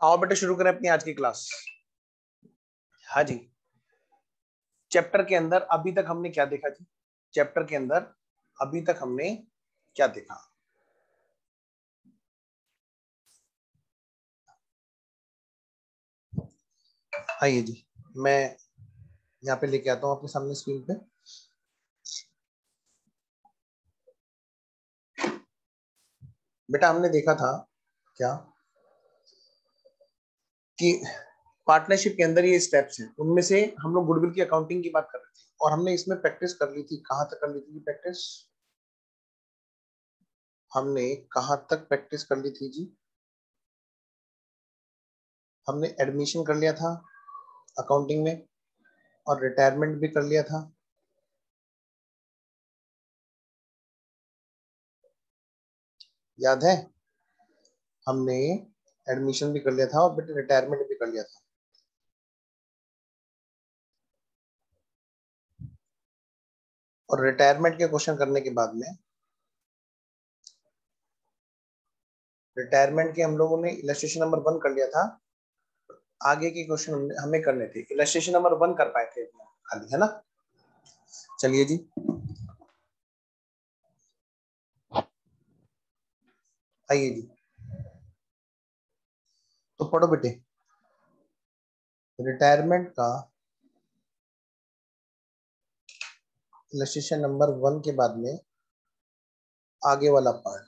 आओ बेटे शुरू करें अपनी आज की क्लास। हाँ जी, चैप्टर के अंदर अभी तक हमने क्या देखा जी? चैप्टर के अंदर अभी तक हमने क्या देखा? आइए जी, मैं यहाँ पे लेके आता हूँ आपके सामने स्क्रीन पे। बेटा हमने देखा था क्या कि पार्टनरशिप के अंदर ये स्टेप्स हैं, उनमें से हम लोग गुडविल की अकाउंटिंग की बात कर रहे थे और हमने इसमें प्रैक्टिस कर ली थी। कहाँ तक कर ली थी प्रैक्टिस? हमने कहाँ तक प्रैक्टिस कर ली थी जी? हमने एडमिशन कर लिया था अकाउंटिंग में और रिटायरमेंट भी कर लिया था। याद है? हमने एडमिशन भी कर लिया था और बेटे रिटायरमेंट भी कर लिया था। और रिटायरमेंट के क्वेश्चन करने के बाद में रिटायरमेंट के हम लोगों ने इलस्ट्रेशन नंबर 1 कर लिया था। आगे के क्वेश्चन हमें करने थे। इलस्ट्रेशन नंबर 1 कर पाए थे खाली, है ना? चलिए जी, आइए जी, तो पढ़ो बेटे। रिटायरमेंट का इलस्ट्रेशन नंबर 1 के बाद में आगे वाला पार्ट।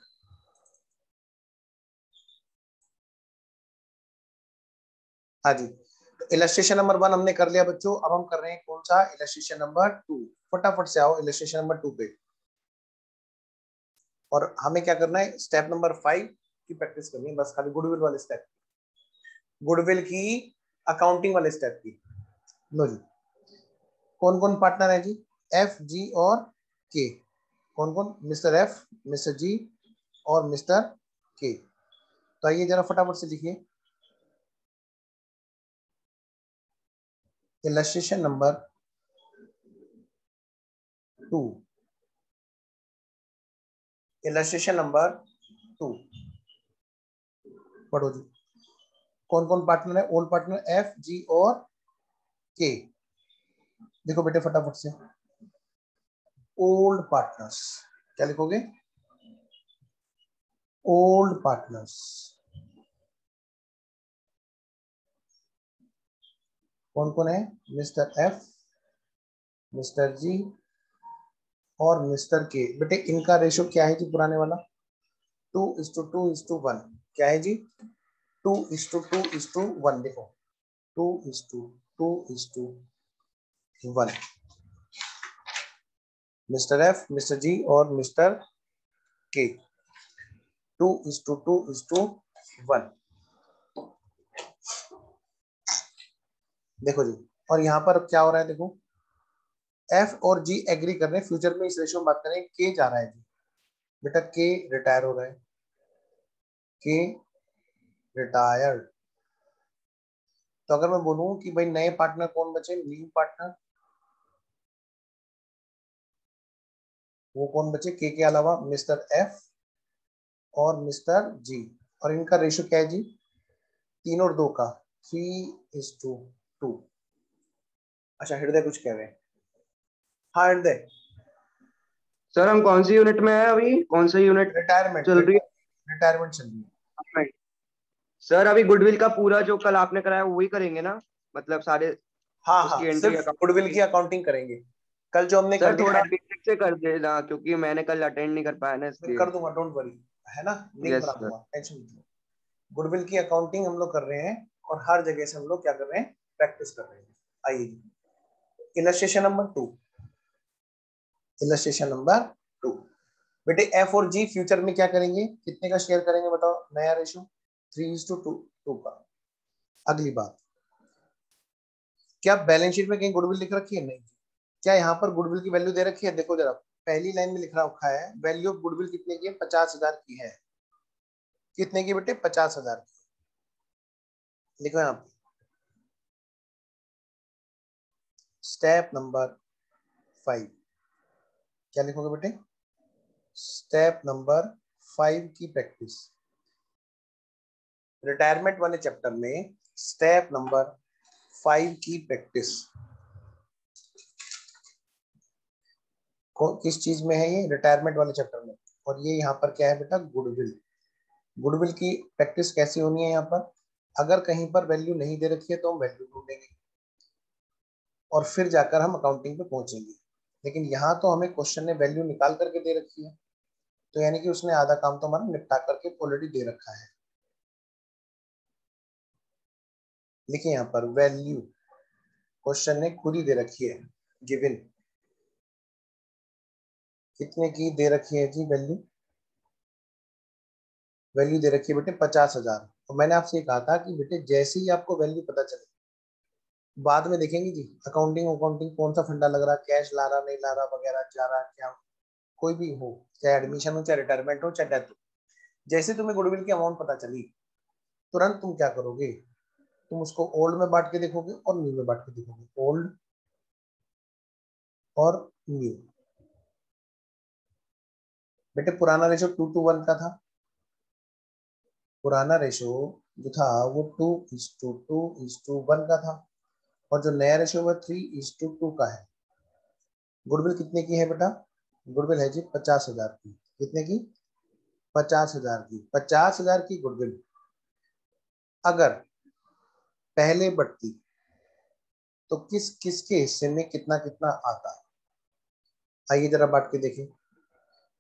हाँ जी, तो इलस्ट्रेशन नंबर 1 हमने कर लिया बच्चों। अब हम कर रहे हैं कौन सा? Illustration number 2। फटाफट से आओ इलस्ट्रेशन नंबर 2 पे। और हमें क्या करना है? स्टेप नंबर 5 की प्रैक्टिस करनी है, बस खाली गुडविल वाले स्टेप, गुडविल की अकाउंटिंग वाले स्टेप की। लो जी, कौन कौन पार्टनर है जी? एफ, जी और के। कौन कौन? मिस्टर एफ, मिस्टर जी और मिस्टर के। तो आइए जरा फटाफट से लिखिए। इलस्ट्रेशन नंबर 2, इलस्ट्रेशन नंबर 2 पढ़ो जी। कौन कौन पार्टनर है? ओल्ड पार्टनर एफ, जी और के। देखो बेटे फटाफट से, ओल्ड पार्टनर्स क्या लिखोगे? Old partners. कौन कौन है? मिस्टर एफ, मिस्टर जी और मिस्टर के। बेटे इनका रेशो क्या है जी? पुराने वाला 2:2:1। क्या है जी? 2:2:1। देखो 2:2:1। मिस्टर एफ, मिस्टर जी और मिस्टर के। 2:2:1। देखो जी, और यहाँ पर क्या हो रहा है? देखो एफ और जी एग्री कर रहे हैं, फ्यूचर में इस रेशो में बात करें। के जा रहा है जी, बेटा के रिटायर हो रहा है। के रिटायर्ड। तो अगर मैं बोलूं कि भाई नए पार्टनर कौन बचे? न्यू पार्टनर, वो कौन बचे के अलावा? मिस्टर एफ और मिस्टर जी। और इनका रेशो क्या है जी? 3 और 2 का 3:2। अच्छा हृदय कुछ कह रहे हैं? हाँ हृदय। सर हम कौन सी यूनिट में है अभी? कौन सी यूनिट रिटायरमेंट, चल रही रिटायरमेंट चल रही है। है? सर अभी गुडविल का पूरा जो कल आपने कराया वही करेंगे ना? मतलब सारे हाँ हाँ, उसकी एंट्री सिर्फ अकाउंट गुडविल की की। अकाउंटिंग करेंगे। कल जो हमने कर सर दिया थोड़ा बेसिक से कर देना क्योंकि मैंने कल अटेंड नहीं कर पाया ना मैं इसलिए। कर दूंगा, डोंट वरी, है ना? लिंक यस बना सर। दूंगा, टेंशन मत लो। गुडविल की अकाउंटिंग हम लोग कर रहे हैं और हर जगह से हम लोग क्या कर रहे हैं? प्रैक्टिस कर रहे हैं। आइए, इलस्ट्रेशन नंबर 2। इलस्ट्रेशन नंबर 2, बेटे एफ और जी फ्यूचर में क्या करेंगे? कितने का शेयर करेंगे बताओ? नया रेशो 3:2 का। अगली बात, क्या बैलेंस शीट में कहीं गुडविल लिख रखी है? नहीं। क्या यहाँ पर गुडविल की वैल्यू दे रखी है? देखो जरा, पहली लाइन में लिख रखा है वैल्यू ऑफ गुडविल कितने की है? 50,000 की है। कितने की बेटे? 50,000 की। लिखो यहाँ पे स्टेप नंबर 5। क्या लिखोगे बेटे? स्टेप नंबर 5 की प्रैक्टिस। रिटायरमेंट वाले चैप्टर में स्टेप नंबर 5 की प्रैक्टिस किस चीज में है? ये रिटायरमेंट वाले चैप्टर में। और ये यहाँ पर क्या है बेटा? गुडविल। गुडविल की प्रैक्टिस कैसी होनी है यहाँ पर? अगर कहीं पर वैल्यू नहीं दे रखी है तो हम वैल्यू ढूंढेंगे और फिर जाकर हम अकाउंटिंग पे पहुंचेंगे। लेकिन यहाँ तो हमें क्वेश्चन ने वैल्यू निकाल करके दे रखी है, तो यानी कि उसने आधा काम तो हमारा निपटा करके ऑलरेडी दे रखा है। देखिए यहाँ पर वैल्यू क्वेश्चन ने खुद ही दे रखी है, गिवन कितने की दे रखी है जी वैल्यू? वैल्यू दे रखी है बेटे 50,000। और मैंने आपसे ये कहा था कि बेटे जैसे ही आपको वैल्यू पता चले, बाद में देखेंगे जी अकाउंटिंग अकाउंटिंग कौन सा फंडा लग रहा, कैश ला रहा नहीं ला रहा वगैरह, जा रहा क्या, कोई भी हो, चाहे एडमिशन हो, चाहे रिटायरमेंट हो, चाहे डेथ हो, जैसे तुम्हें गुडविल की अमाउंट पता चली, तुरंत तुम क्या करोगे? तुम उसको ओल्ड में बांट के देखोगे और न्यू में बांट के देखोगे। ओल्ड और न्यू। बेटे पुराना रेशो 2:1 का था। पुराना रेशो जो था वो 2:2:1 का था। और जो नया रेशो वो 3:2 का है। गुडविल कितने की है बेटा? गुडविल है जी 50,000 की। कितने की? 50,000 की। 50,000 की गुडविल अगर पहले बढ़ती तो किस किस के हिस्से में कितना कितना आता? आइए जरा बांट के देखें।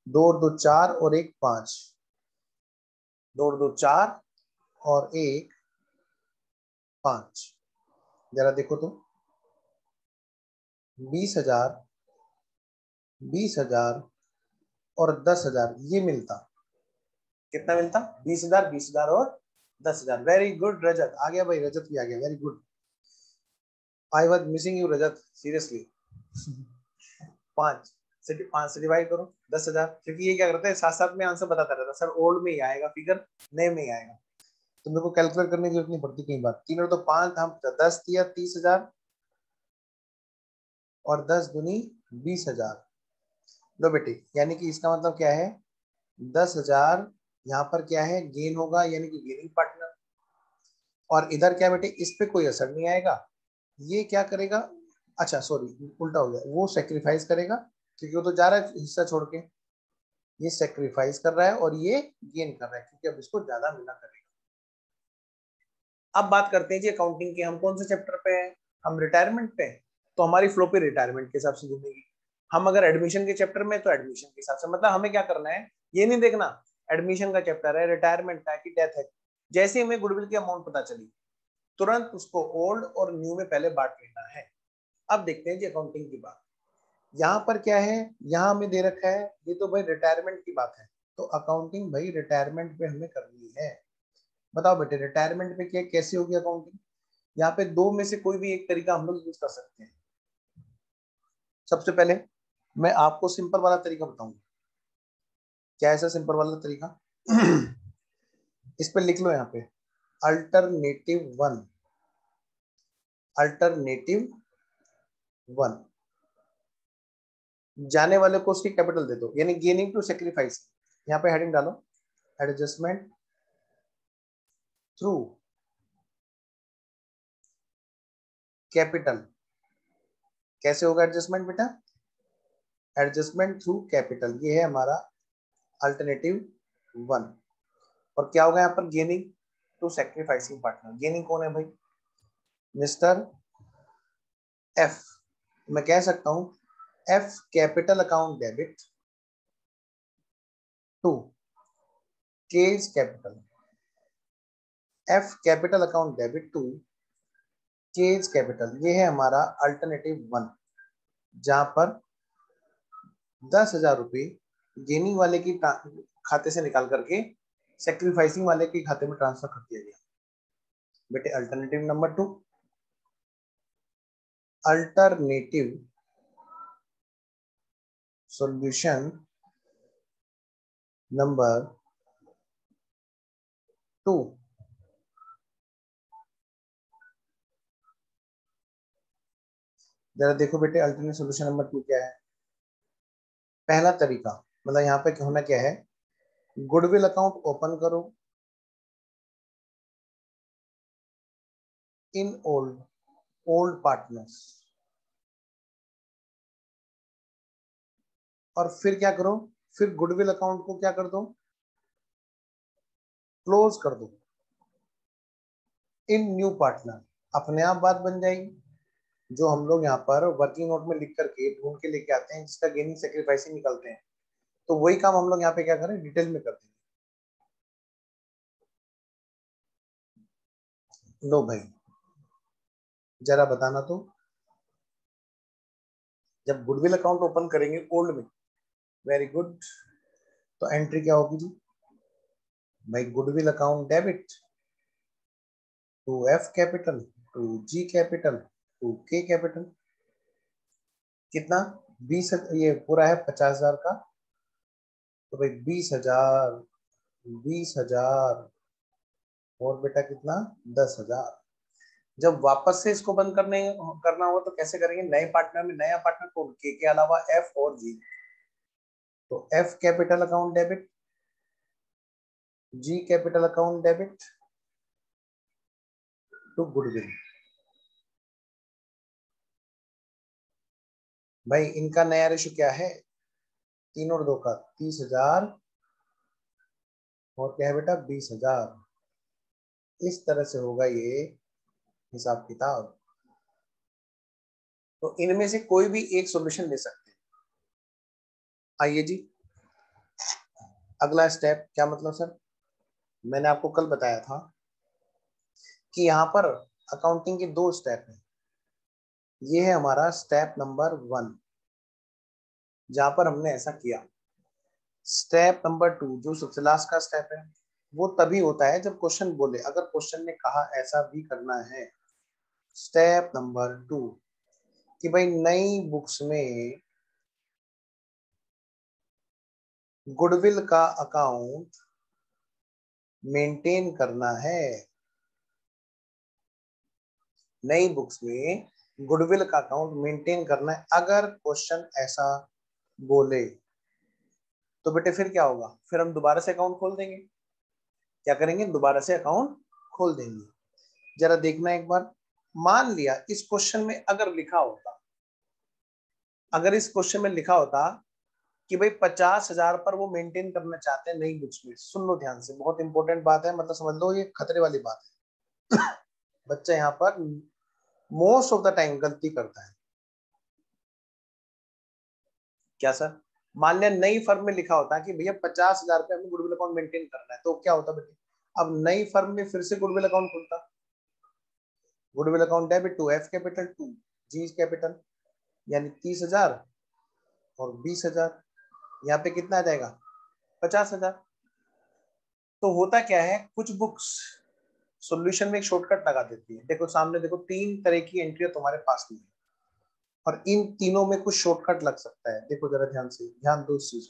2 और 2 4 और 1 5। 2 और 2 4 और 1 5। जरा देखो तो 20,000, 20,000 और 10,000 ये मिलता। कितना मिलता? 20,000, 20,000 और 10,000। वेरी गुड रजत, आ गया भाई, रजत भी आ गया, very good. I was missing you Rajat, seriously. 5 से डिवाइड करो 10,000, क्योंकि ये क्या करता है साथ साथ में आंसर बताता रहता है, सर ओल्ड में ही आएगा फिगर, नए में ही आएगा, तो मेरे को कैलकुलेट करने की जरूरत नहीं पड़ती कई बार। 3 और 2 5, हम 10 दिया 30,000 और 10 दूनी 20,000। लो बेटे, यानी कि इसका मतलब क्या है? 10,000 यहाँ पर क्या है? गेन होगा, यानी कि गेनिंग पार्टनर। और इधर क्या बेटे? इस पे कोई असर नहीं आएगा। ये क्या करेगा? अच्छा सॉरी, उल्टा हो गया, वो सेक्रीफाइस करेगा क्योंकि वो तो जा रहा है हिस्सा छोड़ के। ये सेक्रीफाइस कर रहा है और ये गेन कर रहा है क्योंकि अब इसको ज्यादा मिला करेगा। अब बात करते हैं जी अकाउंटिंग की। हम कौन से चैप्टर पे हैं? हम रिटायरमेंट पे हैं, तो हमारी फ्लो पे रिटायरमेंट के हिसाब से घूमेगी। हम अगर एडमिशन के चैप्टर में, तो एडमिशन के हिसाब से, मतलब हमें क्या करना है, ये नहीं देखना एडमिशन का चैप्टर है, रिटायरमेंट का है कि डेथ है। जैसे हमें गुडविल की अमाउंट पता चली, तुरंत उसको ओल्ड और न्यू में पहले बांट लेना है। अब देखते हैं जी अकाउंटिंग की बात। यहाँ पर क्या है? यहाँ हमें दे रखा है, ये तो भाई रिटायरमेंट की बात है, तो अकाउंटिंग भाई रिटायरमेंट पे हमें करनी है। बताओ बेटे रिटायरमेंट पे क्या कैसे होगी अकाउंटिंग? यहाँ पे दो में से कोई भी एक तरीका हम लोग यूज कर सकते हैं। सबसे पहले मैं आपको सिंपल वाला तरीका बताऊंगा। क्या ऐसा सिंपल वाला तरीका? इस पर लिख लो यहाँ पे, अल्टरनेटिव वन। Alternative one. जाने वाले को उसकी कैपिटल दे दो, यानी गेनिंग टू सेक्रीफाइस। यहाँ पे हेडिंग डालो, एडजस्टमेंट थ्रू कैपिटल। कैसे होगा एडजस्टमेंट बेटा? एडजस्टमेंट थ्रू कैपिटल, ये है हमारा अल्टरनेटिव वन। और क्या होगा यहाँ पर? Gaining to sacrificing partner. Gaining कौन है भाई? Mister F. मैं कह सकता हूं F capital account debit to K's capital. F capital account debit to K's capital, ये है हमारा अल्टरनेटिव वन, जहां पर 10,000 रुपये गेनिंग वाले की खाते से निकाल करके सेक्रीफाइसिंग वाले के खाते में ट्रांसफर कर दिया गया। बेटे alternative number 2, alternative solution number 2। जरा देखो बेटे अल्टरनेट सॉल्यूशन नंबर 2 क्या है? पहला तरीका, मतलब यहाँ पे होना क्या है, गुडविल अकाउंट ओपन करो, इन ओल्ड पार्टनर्स, और फिर क्या करो, फिर गुडविल अकाउंट को क्या कर दो, क्लोज कर दो इन न्यू पार्टनर। अपने आप बात बन जाएगी। जो हम लोग यहाँ पर वर्किंग नोट में लिख करके ढूंढ के लेके आते हैं, जिसका गेनिंग सेक्रीफाइसिंग निकलते हैं, तो वही काम हम लोग यहाँ पे क्या करें, डिटेल में कर देंगे। लो भाई जरा बताना तो, जब गुडविल अकाउंट ओपन करेंगे ओल्ड में, वेरी गुड, तो एंट्री क्या होगी जी भाई, goodwill account debit to F capital to G capital to K capital. कितना, 20, ये पूरा है 50,000 का, तो भाई 20,000, 20,000 और बेटा कितना, 10,000। जब वापस से इसको बंद करना हो तो कैसे करेंगे, नए पार्टनर में नया पार्टनर कौन, के अलावा एफ और जी, तो F capital account debit, G capital account debit to goodwill. भाई इनका नया रेशो क्या है, 3 और 2 का 30,000 और क्या है बेटा 20,000। इस तरह से होगा ये हिसाब किताब। तो इनमें से कोई भी एक सॉल्यूशन ले सकते हैं। आइए जी, अगला स्टेप क्या मतलब सर, मैंने आपको कल बताया था कि यहाँ पर अकाउंटिंग के 2 स्टेप हैं। ये है हमारा स्टेप नंबर 1, जहां पर हमने ऐसा किया। स्टेप नंबर 2 जो सबसे लास्ट का स्टेप है, वो तभी होता है जब क्वेश्चन बोले, अगर क्वेश्चन ने कहा ऐसा भी करना है। स्टेप नंबर 2 कि भाई नई बुक्स में गुडविल का अकाउंट मेंटेन करना है। नई बुक्स में गुडविल का अकाउंट मेंटेन करना है, अगर क्वेश्चन ऐसा बोले तो बेटे फिर क्या होगा, फिर हम दोबारा से अकाउंट खोल देंगे। क्या करेंगे, दोबारा से अकाउंट खोल देंगे। जरा देखना एक बार, मान लिया इस क्वेश्चन में अगर लिखा होता, अगर इस क्वेश्चन में लिखा होता कि भाई 50,000 पर वो मेंटेन करना चाहते हैं नई बुक्स में, सुन लो ध्यान से, बहुत इंपॉर्टेंट बात है, मतलब समझ लो ये खतरे वाली बात है। बच्चा यहाँ पर मोस्ट ऑफ द टाइम गलती करता है। क्या सर, मान लिया नई फर्म में लिखा होता कि भैया 50,000 पे हमें गुडविल अकाउंट मेंटेन करना है, तो क्या होता बेटे, अब नई फर्म में फिर से गुडविल अकाउंट खुलता, goodwill account debit to F capital to G capital, यानी 30,000 और 20,000, यहाँ पे कितना आ जाएगा 50,000। तो होता क्या है, कुछ बुक्स सॉल्यूशन में एक शॉर्टकट लगा देती है। देखो सामने देखो, 3 तरह की एंट्री तुम्हारे पास में है, और इन तीनों में कुछ शॉर्टकट लग सकता है। देखो जरा ध्यान से, ध्यान दो इस चीज,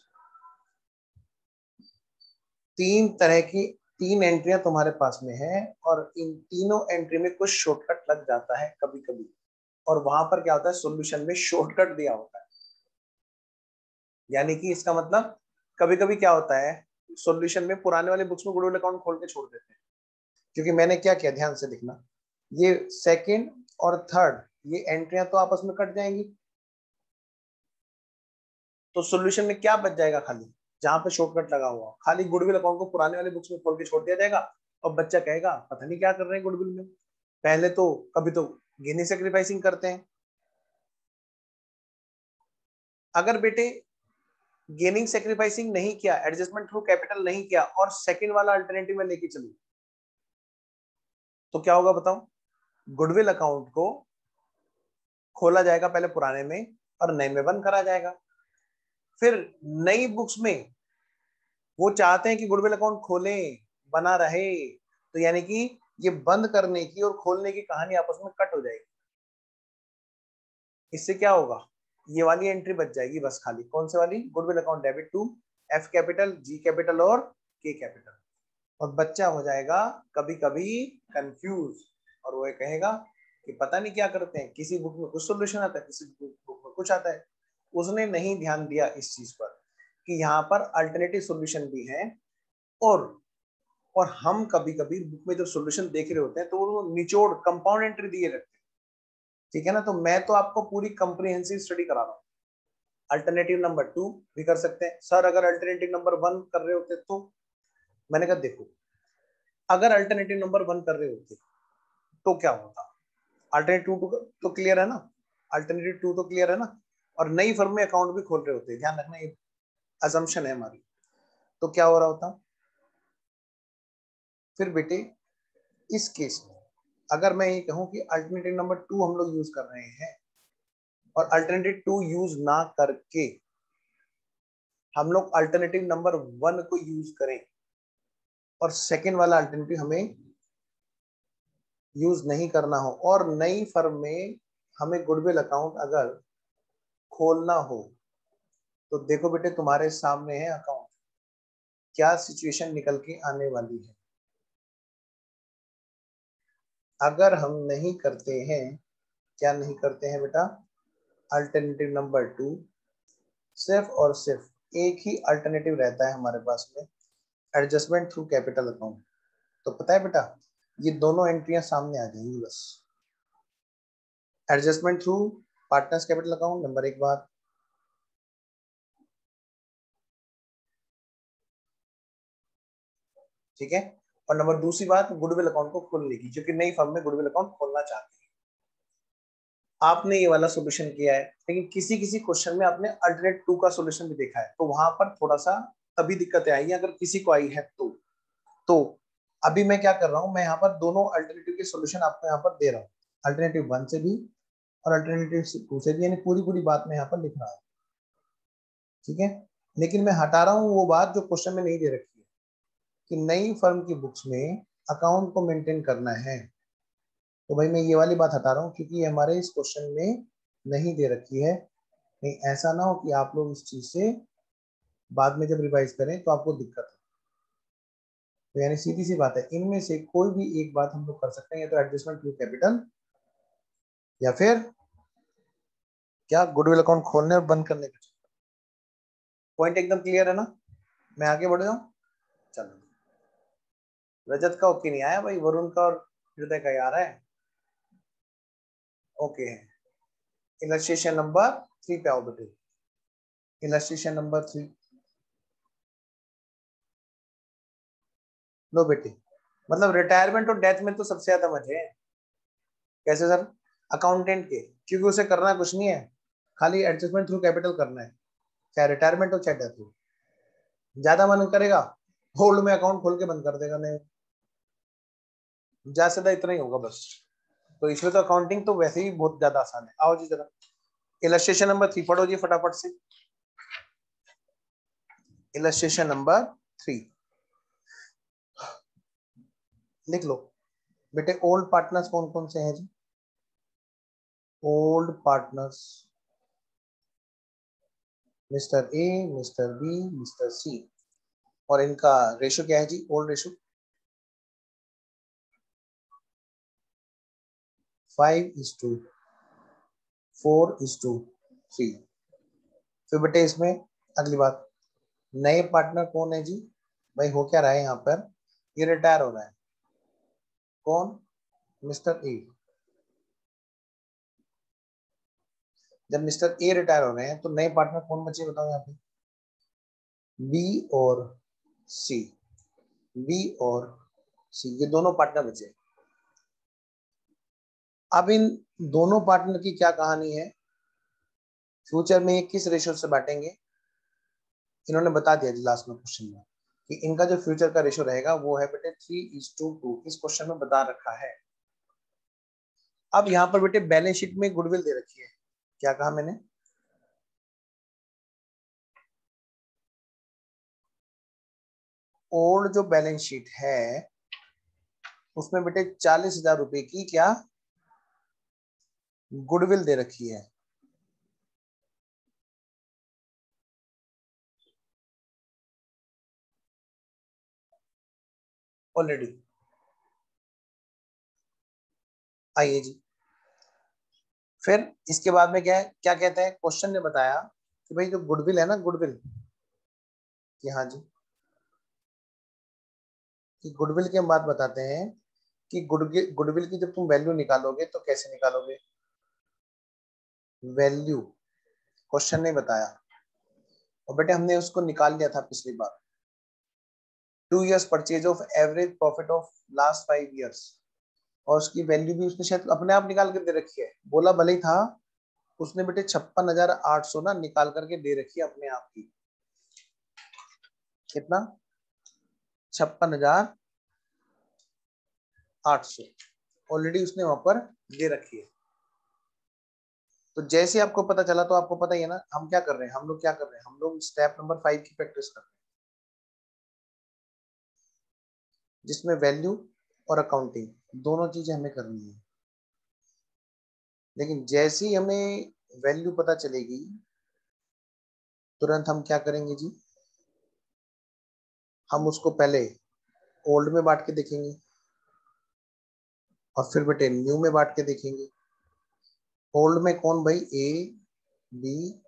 3 तरह की 3 एंट्रियां तुम्हारे पास में है, और इन तीनों एंट्री में कुछ शॉर्टकट लग जाता है कभी कभी, और वहां पर क्या होता है, सॉल्यूशन में शॉर्टकट दिया होता है। यानी कि इसका मतलब कभी कभी क्या होता है, सॉल्यूशन में पुराने वाले बुक्स में गुडविल अकाउंट खोल के छोड़ देते हैं, क्योंकि मैंने क्या किया, ध्यान से देखना, ये सेकंड और थर्ड ये एंट्रियां तो आपस में कट जाएंगी, तो सॉल्यूशन में क्या बच जाएगा, खाली जहां पे शॉर्टकट लगा हुआ खाली गुडविल अकाउंट को पुराने वाले बुक्स में खोल के छोड़ दिया जाएगा, और बच्चा कहेगा पता नहीं क्या कर रहे हैं गुडविल में, पहले तो कभी तो गेनिंग सेक्रीफाइसिंग करते हैं। अगर बेटे गेनिंग सेक्रीफाइसिंग नहीं किया, एडजस्टमेंट थ्रू कैपिटल नहीं किया, और सेकंड वाला अल्टरनेटिव में लेके चलू, तो क्या होगा बताओ, गुडविल अकाउंट को खोला जाएगा पहले पुराने में, और नए में बंद करा जाएगा। फिर नई बुक्स में वो चाहते हैं कि गुडविल अकाउंट खोलें, बना रहे, तो यानी कि ये बंद करने की और खोलने की कहानी आपस में कट हो जाएगी। इससे क्या होगा, ये वाली एंट्री बच जाएगी बस, खाली कौन से वाली, goodwill account debit to F capital G capital और के कैपिटल, और बच्चा हो जाएगा कभी कभी कंफ्यूज, और वो कहेगा कि पता नहीं क्या करते हैं, किसी बुक में कुछ सॉल्यूशन आता है, किसी बुक में कुछ आता है। उसने नहीं ध्यान दिया इस चीज पर कि यहाँ पर अल्टरनेटिव सॉल्यूशन भी है, और और हम कभी कभी बुक में जब सॉल्यूशन देख रहे होते हैं तो वो निचोड़ कंपाउंड एंट्री दिए रहते हैं, ठीक है ना। तो मैं तो आपको पूरी कंप्रिहेंसिव स्टडी करा रहा हूँ। अल्टरनेटिव नंबर 2 भी कर सकते हैं सर, अगर अल्टरनेटिव नंबर 1 कर रहे होते तो। मैंने कहा देखो, अगर अल्टरनेटिव नंबर 1 कर रहे होते तो क्या होता। अल्टरनेटिव 2 तो क्लियर है ना, अल्टरनेटिव 2 तो क्लियर है ना, और नई फर्म में अकाउंट भी खोल रहे होते, ध्यान रखना ये अजम्पशन है हमारी। तो क्या हो रहा होता फिर बेटे इस केस में, अगर मैं ये कहूं कि अल्टरनेटिव नंबर 2 हम लोग यूज कर रहे हैं और अल्टरनेटिव 2 यूज ना करके हम लोग अल्टरनेटिव नंबर 1 को यूज करें और सेकेंड वाला अल्टरनेटिव हमें यूज नहीं करना हो, और नई फर्म में हमें गुडविल अकाउंट अगर खोलना हो, तो देखो बेटे तुम्हारे सामने है अकाउंट, क्या सिचुएशन निकल के आने वाली है। अगर हम नहीं करते हैं, क्या नहीं करते हैं बेटा, अल्टरनेटिव नंबर 2, सिर्फ और सिर्फ एक ही अल्टरनेटिव रहता है हमारे पास में, एडजस्टमेंट थ्रू कैपिटल अकाउंट। तो पता है बेटा, ये दोनों एंट्रियां सामने आ जाएंगी बस। Adjustment through partners capital account number 1 बात, ठीक है। और नंबर दूसरी बात, गुडविल अकाउंट को खोलने की, क्योंकि नई फर्म में गुडविल अकाउंट खोलना चाहते हैं। आपने ये वाला सॉल्यूशन किया है, लेकिन किसी किसी क्वेश्चन में आपने अल्टरनेट 2 का सॉल्यूशन भी देखा है, तो वहां पर थोड़ा सा तभी दिक्कतें आई है, अगर किसी को आई है तो अभी मैं क्या कर रहा हूं, मैं यहाँ पर दोनों अल्टरनेटिव के सॉल्यूशन आपको यहाँ पर दे रहा हूँ, अल्टरनेटिव 1 से भी और अल्टरनेटिव 2 से भी, यानी पूरी पूरी बात मैं यहाँ पर लिख रहा हूँ, ठीक है। लेकिन मैं हटा रहा हूँ वो बात जो क्वेश्चन में नहीं दे रखी है, कि नई फर्म की बुक्स में अकाउंट को मेंटेन करना है। तो भाई मैं ये वाली बात हटा रहा हूँ, क्योंकि ये हमारे इस क्वेश्चन में नहीं दे रखी है। नहीं ऐसा ना हो कि आप लोग इस चीज से बाद में जब रिवाइज करें तो आपको दिक्कत हो। तो यानी सीधी सी बात है, इनमें से कोई भी एक बात हम लोग कर सकते हैं, या तो एडजस्टमेंट टू कैपिटल, या फिर क्या गुडविल अकाउंट खोलने और बंद करने का। पॉइंट एकदम क्लियर है ना, मैं आगे बढ़ जाऊं। चलो, रजत का ओके नहीं आया भाई, वरुण का और हृदय का आ रहा है, ओके है। इलस्ट्रेशन नंबर 3 पे आओ बेटे, इलस्ट्रेशन नंबर 3 लो बेटे। मतलब रिटायरमेंट और डेथ में तो सबसे ज्यादा मजे हैं। कैसे सर? अकाउंटेंट के, क्योंकि उसे करना कुछ नहीं है, खाली एडजस्टमेंट थ्रू कैपिटल करना है, चाहे रिटायरमेंट हो चाहे डेथ हो। ज्यादा मन करेगा होल्ड में अकाउंट खोल के बंद कर देगा, नहीं ज्यादा से ज्यादा इतना ही होगा बस। तो इसमें तो अकाउंटिंग तो वैसे ही बहुत ज्यादा आसान है। आओ जी जरा, इलस्ट्रेशन नंबर 3 पढ़ो जी फटाफट से। इलस्ट्रेशन नंबर 3 लिख लो बेटे। ओल्ड पार्टनर्स कौन कौन से हैं जी? Old partners mister A, mister B, mister C, और इनका रेशो क्या है जी? Old ratio 5:4:3। फिर बेटे इसमें अगली बात, नए पार्टनर कौन है जी? भाई हो क्या रहा है यहाँ पर, ये रिटायर हो रहा है, कौन? Mister A. जब मिस्टर ए रिटायर हो रहे हैं तो नए पार्टनर कौन बचे बताओ यहाँ पे? बी और सी, बी और सी, ये दोनों पार्टनर बचे। अब इन दोनों पार्टनर की क्या कहानी है, फ्यूचर में ये किस रेशो से बांटेंगे? इन्होंने बता दिया जी लास्ट में क्वेश्चन में, कि इनका जो फ्यूचर का रेशो रहेगा वो है बेटे 3:2। इस क्वेश्चन में बता रखा है। अब यहाँ पर बेटे बैलेंस शीट में गुडविल दे रखी है, क्या कहा मैंने? ओल्ड जो बैलेंस शीट है उसमें बेटे 40,000 रुपए की क्या गुडविल दे रखी है। ऑलरेडी आइए जी। फिर इसके बाद में क्या है, क्या कहते हैं, क्वेश्चन ने बताया कि भाई जो गुडविल है ना, गुडविल, कि हाँ जी कि गुडविल की हम बात बताते हैं कि गुडविल की जब तुम वैल्यू निकालोगे तो कैसे निकालोगे? वैल्यू क्वेश्चन ने बताया और बेटे हमने उसको निकाल लिया था पिछली बार। 2 years purchase of average profit of last 5 years, और उसकी वैल्यू भी उसने शायद अपने आप निकाल कर दे रखी है। बोला भले ही था उसने बेटे 56,800 ना निकाल करके दे रखी है अपने आप की। कितना? 56,800 ऑलरेडी उसने वहां पर दे रखी है। तो जैसे आपको पता चला तो आपको पता ही है ना हम क्या कर रहे हैं। हम लोग क्या कर रहे हैं, हम लोग स्टेप नंबर 5 की प्रैक्टिस कर रहे हैं जिसमें वैल्यू और अकाउंटिंग दोनों चीजें हमें करनी है। लेकिन जैसे ही हमें वैल्यू पता चलेगी तुरंत हम क्या करेंगे जी, हम उसको पहले ओल्ड में बांट के देखेंगे और फिर बेटे न्यू में बांट के देखेंगे। ओल्ड में कौन भाई? ए, बी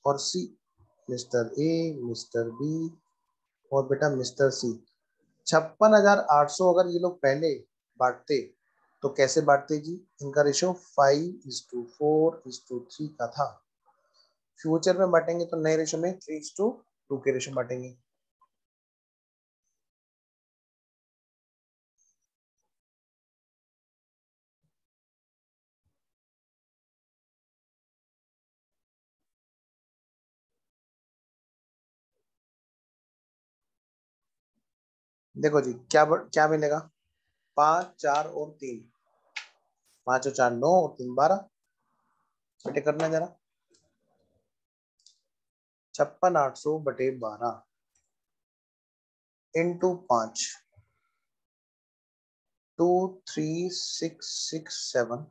और सी। मिस्टर ए, मिस्टर बी और बेटा मिस्टर सी। 56,800 अगर ये लोग पहले बांटते तो कैसे बांटते जी? इनका रेशो 5:4:3 का था। फ्यूचर में बांटेंगे तो नए रेशो में 3:2 के रेशो बांटेंगे। देखो जी क्या मिलेगा? 5, 4 और 3। 5 और 4 9 और 3 12। बेटे करना जरा 56,800/12 into 5, 23667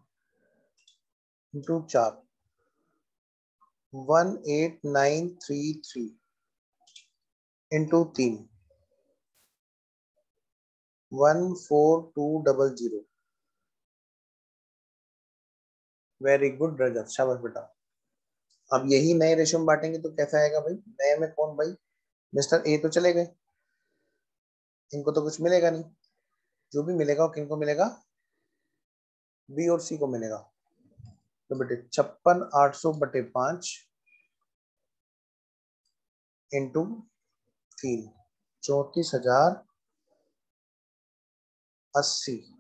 into 4, 18933 into 3, 14200। Very good Rajat, शाबाश बेटा। अब यही नए रेशो में बांटेंगे तो कैसा आएगा भाई? नए में कौन भाई? मिस्टर ए तो चले गए, इनको तो कुछ मिलेगा नहीं। जो भी मिलेगा वो किनको मिलेगा? बी और सी को मिलेगा। तो बेटे 56,800/5 इंटू 3, 34,080।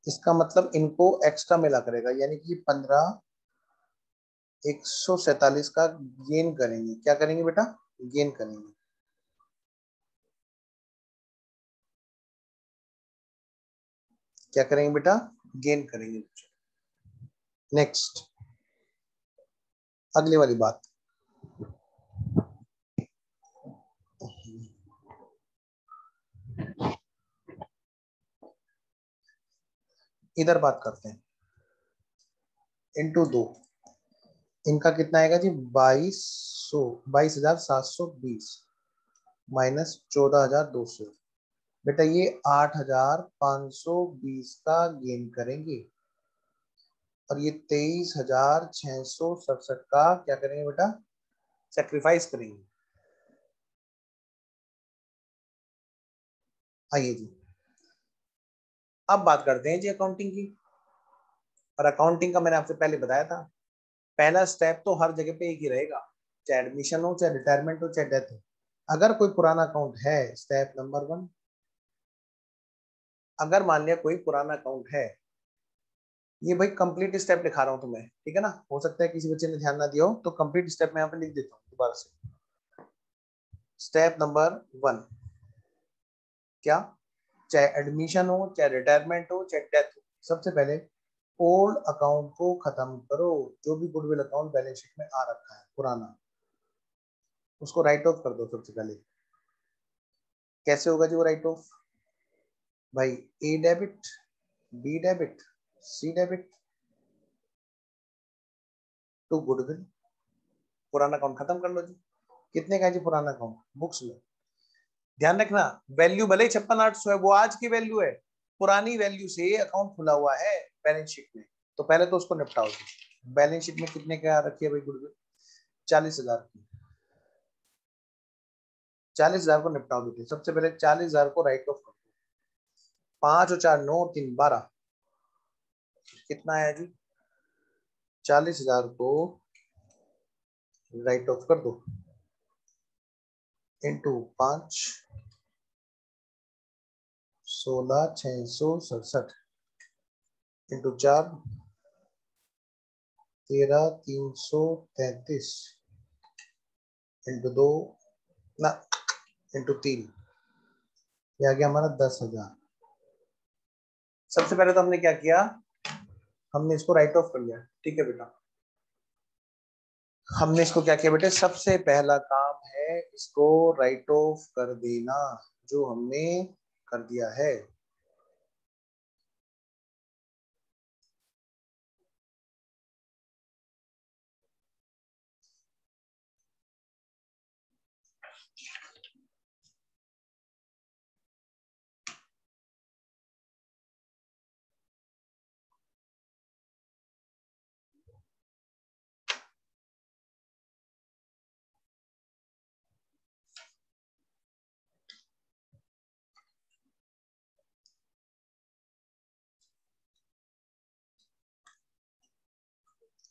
इसका मतलब इनको एक्स्ट्रा मिला करेगा यानी कि 15,147 का गेन करेंगे। क्या करेंगे बेटा? गेन करेंगे। क्या करेंगे बेटा? गेन करेंगे। नेक्स्ट अगली वाली बात। इधर बात करते हैं। इंटू 2, इनका कितना आएगा जी? 22,720 माइनस 14,200। बेटा ये 8,520 का गेन करेंगे और ये 23,667 का क्या करेंगे बेटा? सेक्रीफाइस करेंगे। आइए जी अब बात करते हैं जी अकाउंटिंग की। और अकाउंटिंग का मैंने आपसे पहले बताया था पहला स्टेप तो हर जगह पे एक ही रहेगा, चाहे एडमिशन हो, चाहे रिटायरमेंट हो, चाहे डेथ हो। अगर कोई पुराना अकाउंट है, स्टेप नंबर 1, अगर मान लिया कोई पुराना अकाउंट है, ये भाई कंप्लीट स्टेप लिखा रहा हूं तुम्हें, ठीक है ना? हो सकता है किसी बच्चे ने ध्यान ना दिया हो तो कंप्लीट स्टेप मैं यहाँ पे लिख देता हूँ दोबारा से। स्टेप नंबर 1 क्या? चाहे एडमिशन हो, चाहे रिटायरमेंट हो, चाहे डेथ हो, सबसे पहले ओल्ड अकाउंट को खत्म करो। जो भी गुडविल अकाउंट बैलेंस शीट में आ रखा है पुराना, उसको राइट ऑफ कर दो सबसे पहले। कैसे होगा जी वो राइट ऑफ? भाई A debit, B debit, C debit to goodwill. पुराना अकाउंट खत्म कर लो जी। कितने का है जी पुराना अकाउंट? बुक्स में ध्यान रखना वैल्यू भले ही 56,800 है, वो आज की वैल्यू है। पुरानी वैल्यू से अकाउंट खुला हुआ है बैलेंस शीट में, तो पहले तो उसको निपटाओ जी। बैलेंस शीट में कितने का रखी है भाई गुडविल? 40,000 की। 40,000 को निपटाओ बेटे। सबसे पहले 40,000 को राइट ऑफ कर दो। 5 और 4 9 और 3 12, कितना आया जी? 40,000 को राइट ऑफ कर दो इंटू 5 16,667 इंटू 4 13,333 इंटू 2 ना इंटू 3, ये आ गया हमारा 10,000। सबसे पहले तो हमने क्या किया, हमने इसको राइट ऑफ कर लिया। ठीक है बेटा, हमने इसको क्या किया बेटे, सबसे पहला काम है इसको राइट ऑफ कर देना, जो हमने कर दिया है।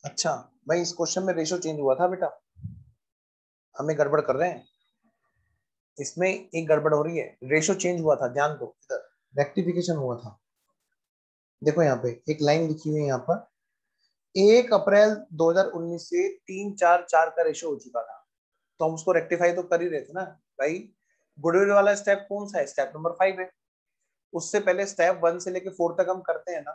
अच्छा भाई, इस क्वेश्चन में रेशो चेंज हुआ था बेटा, हमें गड़बड़ कर रहे हैं, इसमें एक गड़बड़ हो रही है। रेशो चेंज हुआ था, ध्यान दो, इधर रेक्टिफिकेशन हुआ था। देखो यहाँ पे एक लाइन लिखी हुई है यहाँ पर, 1 अप्रैल 2019 से 344 का रेशो हो चुका था, तो हम उसको रेक्टिफाई तो कर ही रहे थे ना भाई। गुडविल वाला स्टेप कौन सा है? स्टेप नंबर 5 है। उससे पहले स्टेप 1 से लेके 4 तक हम करते हैं ना,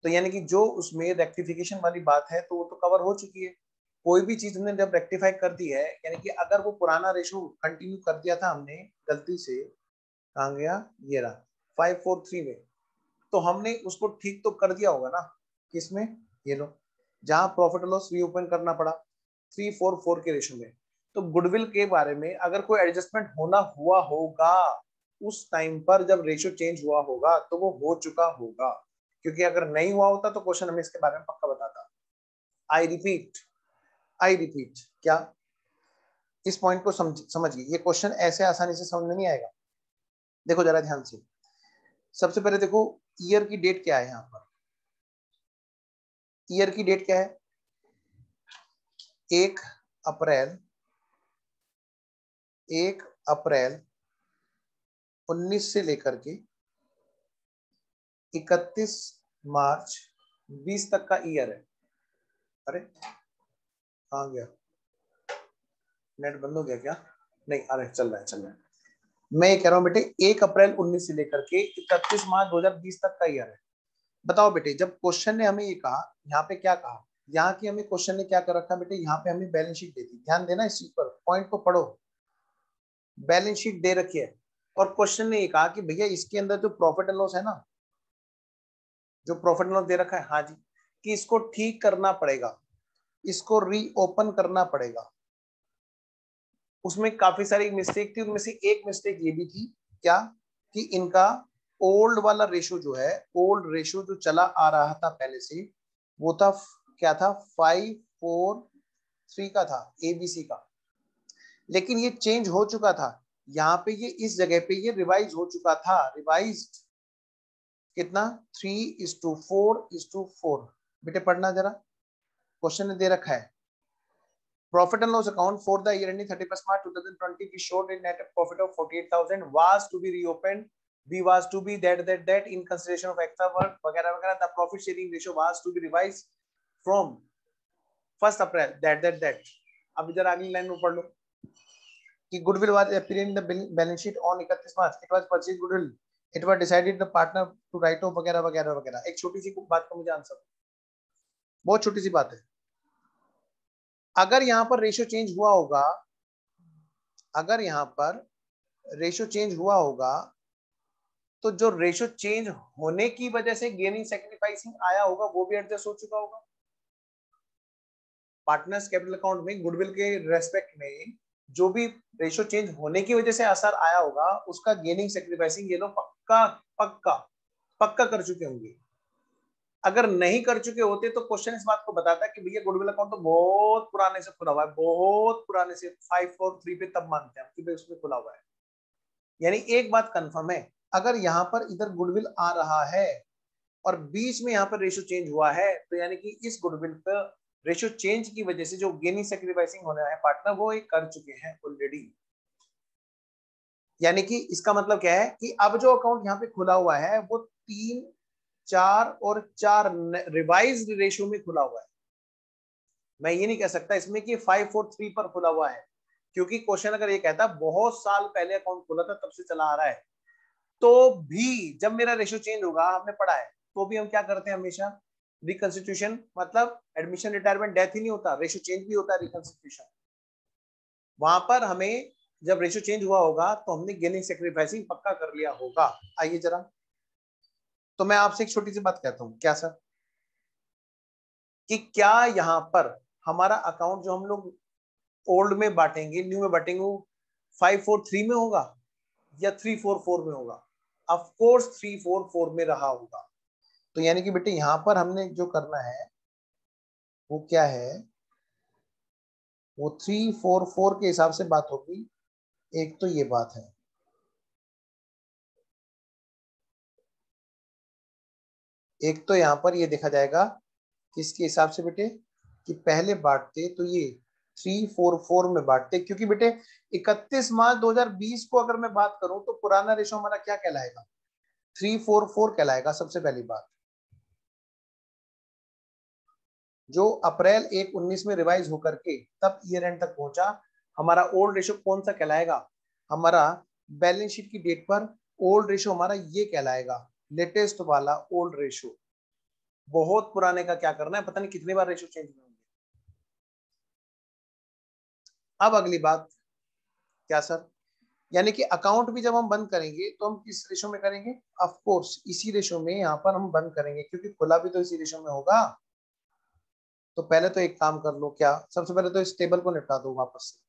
तो यानी कि जो उसमें रेक्टिफिकेशन वाली बात है तो वो तो कवर हो चुकी है। कोई भी चीज हमने जब रेक्टिफाई कर दी है, यानी कि अगर वो पुराना रेशो कंटिन्यू कर दिया था हमने गलती से, कहाँ गया, ये रहा 543 में, तो हमने उसको ठीक तो कर दिया होगा ना। किसमें? ये लो, जहां प्रॉफिट लॉस रीओपन करना पड़ा 344 के रेशो में। तो गुडविल के बारे में अगर कोई एडजस्टमेंट होना हुआ होगा उस टाइम पर, जब रेशो चेंज हुआ होगा, तो वो हो चुका होगा, क्योंकि अगर नहीं हुआ होता तो क्वेश्चन हमें इसके बारे में पक्का बताता। आई रिपीट क्या, इस पॉइंट को समझिए, ये क्वेश्चन ऐसे आसानी से समझ में नहीं आएगा। देखो जरा ध्यान से, सबसे पहले देखो ईयर की डेट क्या है यहाँ पर। ईयर की डेट क्या है? 1 अप्रैल 19 से लेकर के 31 मार्च 20 तक का ईयर है। अरे कहाँ गया, नेट बंद हो गया क्या? नहीं, अरे चल रहा है। मैं ये कह रहा हूँ बेटे, 1 अप्रैल 19 से लेकर के 31 मार्च 2020 तक का ईयर है। बताओ बेटे, जब क्वेश्चन ने हमें ये कहा, यहाँ पे क्या कहा, यहाँ की हमें क्वेश्चन ने क्या कर रखा बेटे, यहाँ पे हमें बैलेंस शीट दे दी। ध्यान देना इस चीज पर, पॉइंट को पढ़ो। बैलेंस शीट दे रखी है और क्वेश्चन ने ये कहा कि भैया इसके अंदर जो प्रॉफिट एंड लॉस है ना, जो प्रॉफिट एंड लॉस दे रखा है, हाँ जी, कि इसको ठीक करना पड़ेगा, इसको रीओपन करना पड़ेगा। उसमें काफी सारी मिस्टेक थी, उनमें से एक मिस्टेक ये भी थी क्या, कि इनका ओल्ड वाला रेशो जो है, ओल्ड रेशो जो चला आ रहा था पहले से, वो था क्या था, 543 का था, एबीसी का। लेकिन ये चेंज हो चुका था, यहाँ पे ये इस जगह पे ये रिवाइज हो चुका था। रिवाइज कितना, 3:4:4। बेटे पढ़ना जरा, क्वेश्चन ने दे रखा है, profit and loss account for the year ending 31st March 2020 we showed a net profit of 48,000 was to be reopened, b was to be that in consideration of extra work वगैरह वगैरह, the profit sharing ratio was to be revised from 1st April that। अब इधर अगली line में पढ़ लो कि goodwill was appearing in the balance sheet on 31 March, it was purchased goodwill, it was decided the partner to write off वगैरह वगैरह वगैरह। एक छोटी सी बात का मुझे आंसर, बहुत छोटी सी बात है। अगर यहाँ पर रेशियो चेंज हुआ होगा, अगर यहाँ पर रेशियो चेंज हुआ होगा, तो जो रेशियो चेंज होने की वजह से गेनिंग सैक्रिफाइसिंग आया होगा वो भी एडजस्ट हो चुका होगा। पार्टनर्स कैपिटल अकाउंट में गुडविल के रेस्पेक्ट में जो भी रेशियो चेंज होने की वजह से असर आया होगा, उसका गेनिंग सैक्रिफाइसिंग ये लोग पक्का पक्का पक्का कर चुके होंगे। अगर नहीं कर चुके होते तो क्वेश्चन इस बात को बताता है कि भैया गुडविल अकाउंट तो बहुत पुराने से खुला हुआ है, बहुत पुराने से 543 पे तब मानते हैं कि भाई उसमें खुला हुआ है। यानी एक बात कंफर्म है, अगर यहाँ पर इधर गुडविल आ रहा है और बीच में यहाँ पर रेशियो चेंज हुआ है, तो यानी कि इस गुडविल पर रेशियो चेंज की वजह से जो गेनिंग सेक्रीफाइसिंग होने है पार्टनर वो एक कर चुके हैं ऑलरेडी। यानी कि इसका मतलब क्या है कि अब जो अकाउंट यहाँ पे खुला हुआ है वो 3, 4 और 4 रिवाइज रेशियो में खुला हुआ है। मैं ये नहीं कह सकता इसमें कि 543 पर खुला हुआ है, क्योंकि क्वेश्चन अगर ये कहता बहुत साल पहले अकाउंट खुला था तब से चला आ रहा है, तो भी जब मेरा रेशियो चेंज होगा, हमने पढ़ा है, तो भी हम क्या करते हैं हमेशा रिकंस्टिट्यूशन, मतलब एडमिशन रिटायरमेंट डेथ ही नहीं होता, रेशियो चेंज भी होता है रिकंस्टिट्यूशन। वहां पर हमें जब रेशियो चेंज हुआ होगा तो हमने गेनिंग सेक्रीफाइसिंग पक्का कर लिया होगा। आइए जरा, तो मैं आपसे एक छोटी सी बात कहता हूँ, क्या सर, कि क्या यहाँ पर हमारा अकाउंट जो हम लोग ओल्ड में बांटेंगे, न्यू में बांटेंगे, 543 में होगा या 344 में होगा? ऑफ कोर्स 344 में रहा होगा। तो यानी कि बेटे यहाँ पर हमने जो करना है वो क्या है, वो 344 के हिसाब से बात होगी। एक तो ये बात है, एक तो यहाँ पर ये देखा जाएगा किसके हिसाब से बेटे, कि पहले बांटते तो ये 344 में बांटते, क्योंकि बेटे 31 मार्च 2020 को अगर मैं बात करूं तो पुराना रेशो हमारा क्या कहलाएगा, 344 कहलाएगा। सबसे पहली बात, जो अप्रैल 1/19 में रिवाइज होकर के तब ईयर एंड तक पहुंचा, हमारा ओल्ड रेशो कौन सा कहलाएगा, हमारा बैलेंस शीट की डेट पर ओल्ड रेशो हमारा ये कहलाएगा, लेटेस्ट वाला ओल्ड रेशो। बहुत पुराने का क्या करना है, पता नहीं कितनी बार रेशो चेंज होंगे। अब अगली बात, क्या सर, यानी कि अकाउंट भी जब हम बंद करेंगे तो हम किस रेशो में करेंगे, ऑफ कोर्स इसी रेशो में यहाँ पर हम बंद करेंगे, क्योंकि खुला भी तो इसी रेशो में होगा। तो पहले तो एक काम कर लो, क्या, सबसे पहले तो इस टेबल को निपटा दो वापस से।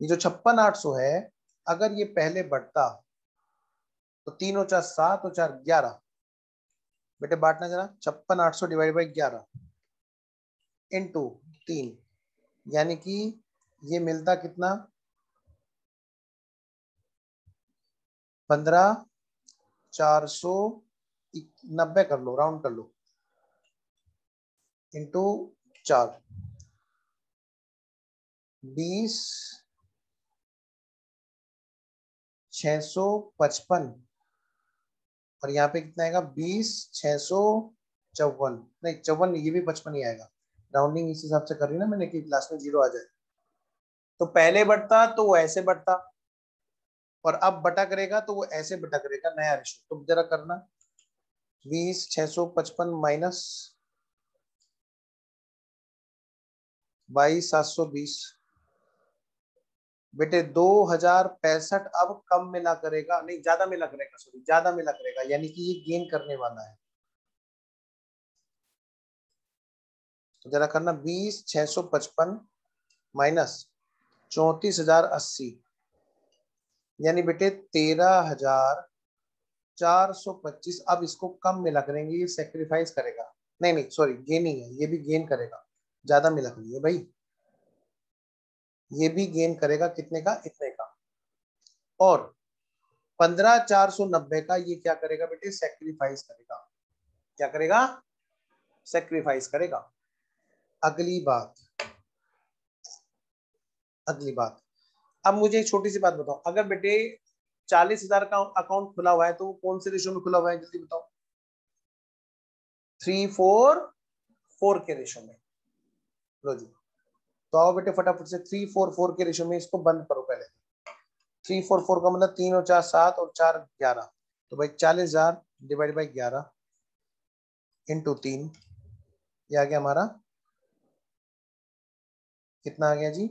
ये जो 56,800 है, अगर ये पहले बढ़ता तो 3 और 4 7 और 4 11, बेटे बांटना जरा, 56,800 डिवाइड बाई 11 इंटू 3, यानी कि ये मिलता कितना, 15,490 कर लो, राउंड कर लो, इंटू 4, 20,655, और यहाँ पे कितना आएगा, 20,654, नहीं 54, ये भी 55 ही आएगा, राउंडिंग इस हिसाब से कर रही ना मैंने कि लास्ट में 0 आ जाए। तो पहले बढ़ता तो वो ऐसे बढ़ता, और अब बटा करेगा तो वो ऐसे बटा करेगा, नया रेशो। तो जरा करना, 20,655 माइनस 22,720, बेटे 2,065 अब कम मिला करेगा, नहीं ज्यादा मिला करेगा, सॉरी ज्यादा मिला करेगा, यानी कि ये गेन करने वाला है। तो जरा करना, 20,655 माइनस 34,080, यानी बेटे 13,425। अब इसको कम मिला करेंगे, ये सेक्रीफाइस करेगा, नहीं नहीं सॉरी गेनिंग है, ये भी गेन करेगा, ज्यादा मिला करेंगे भाई, ये भी गेन करेगा कितने का, इतने का। और 15,490 का ये क्या करेगा बेटे, सेक्रीफाइस करेगा। क्या करेगा, सेक्रीफाइस करेगा। अगली बात, अगली बात, अब मुझे एक छोटी सी बात बताओ, अगर बेटे 40,000 का अकाउंट खुला हुआ है तो वो कौन से रेशो में खुला हुआ है, जल्दी बताओ, 344 के रेशो में। लो जी, तो आओ बेटे फटाफट से 344 के रेशो में इसको बंद करो पहले। 344 का मतलब 3 और 4 7 और 4 11, तो भाई 40,000 डिवाइड बाई 11 इंटू 3, ये आ गया हमारा, कितना आ गया जी,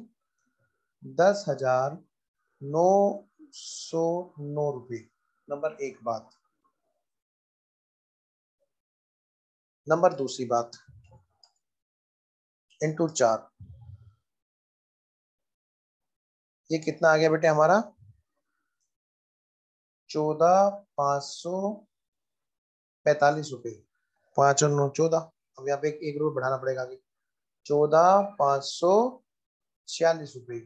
10,909 नंबर एक बात। नंबर दूसरी बात, इंटू 4, ये कितना आ गया बेटे हमारा, 14,545। 5 और 9 14। अब यहाँ पे एक रुपये बढ़ाना पड़ेगा आगे। 14,546 रुपये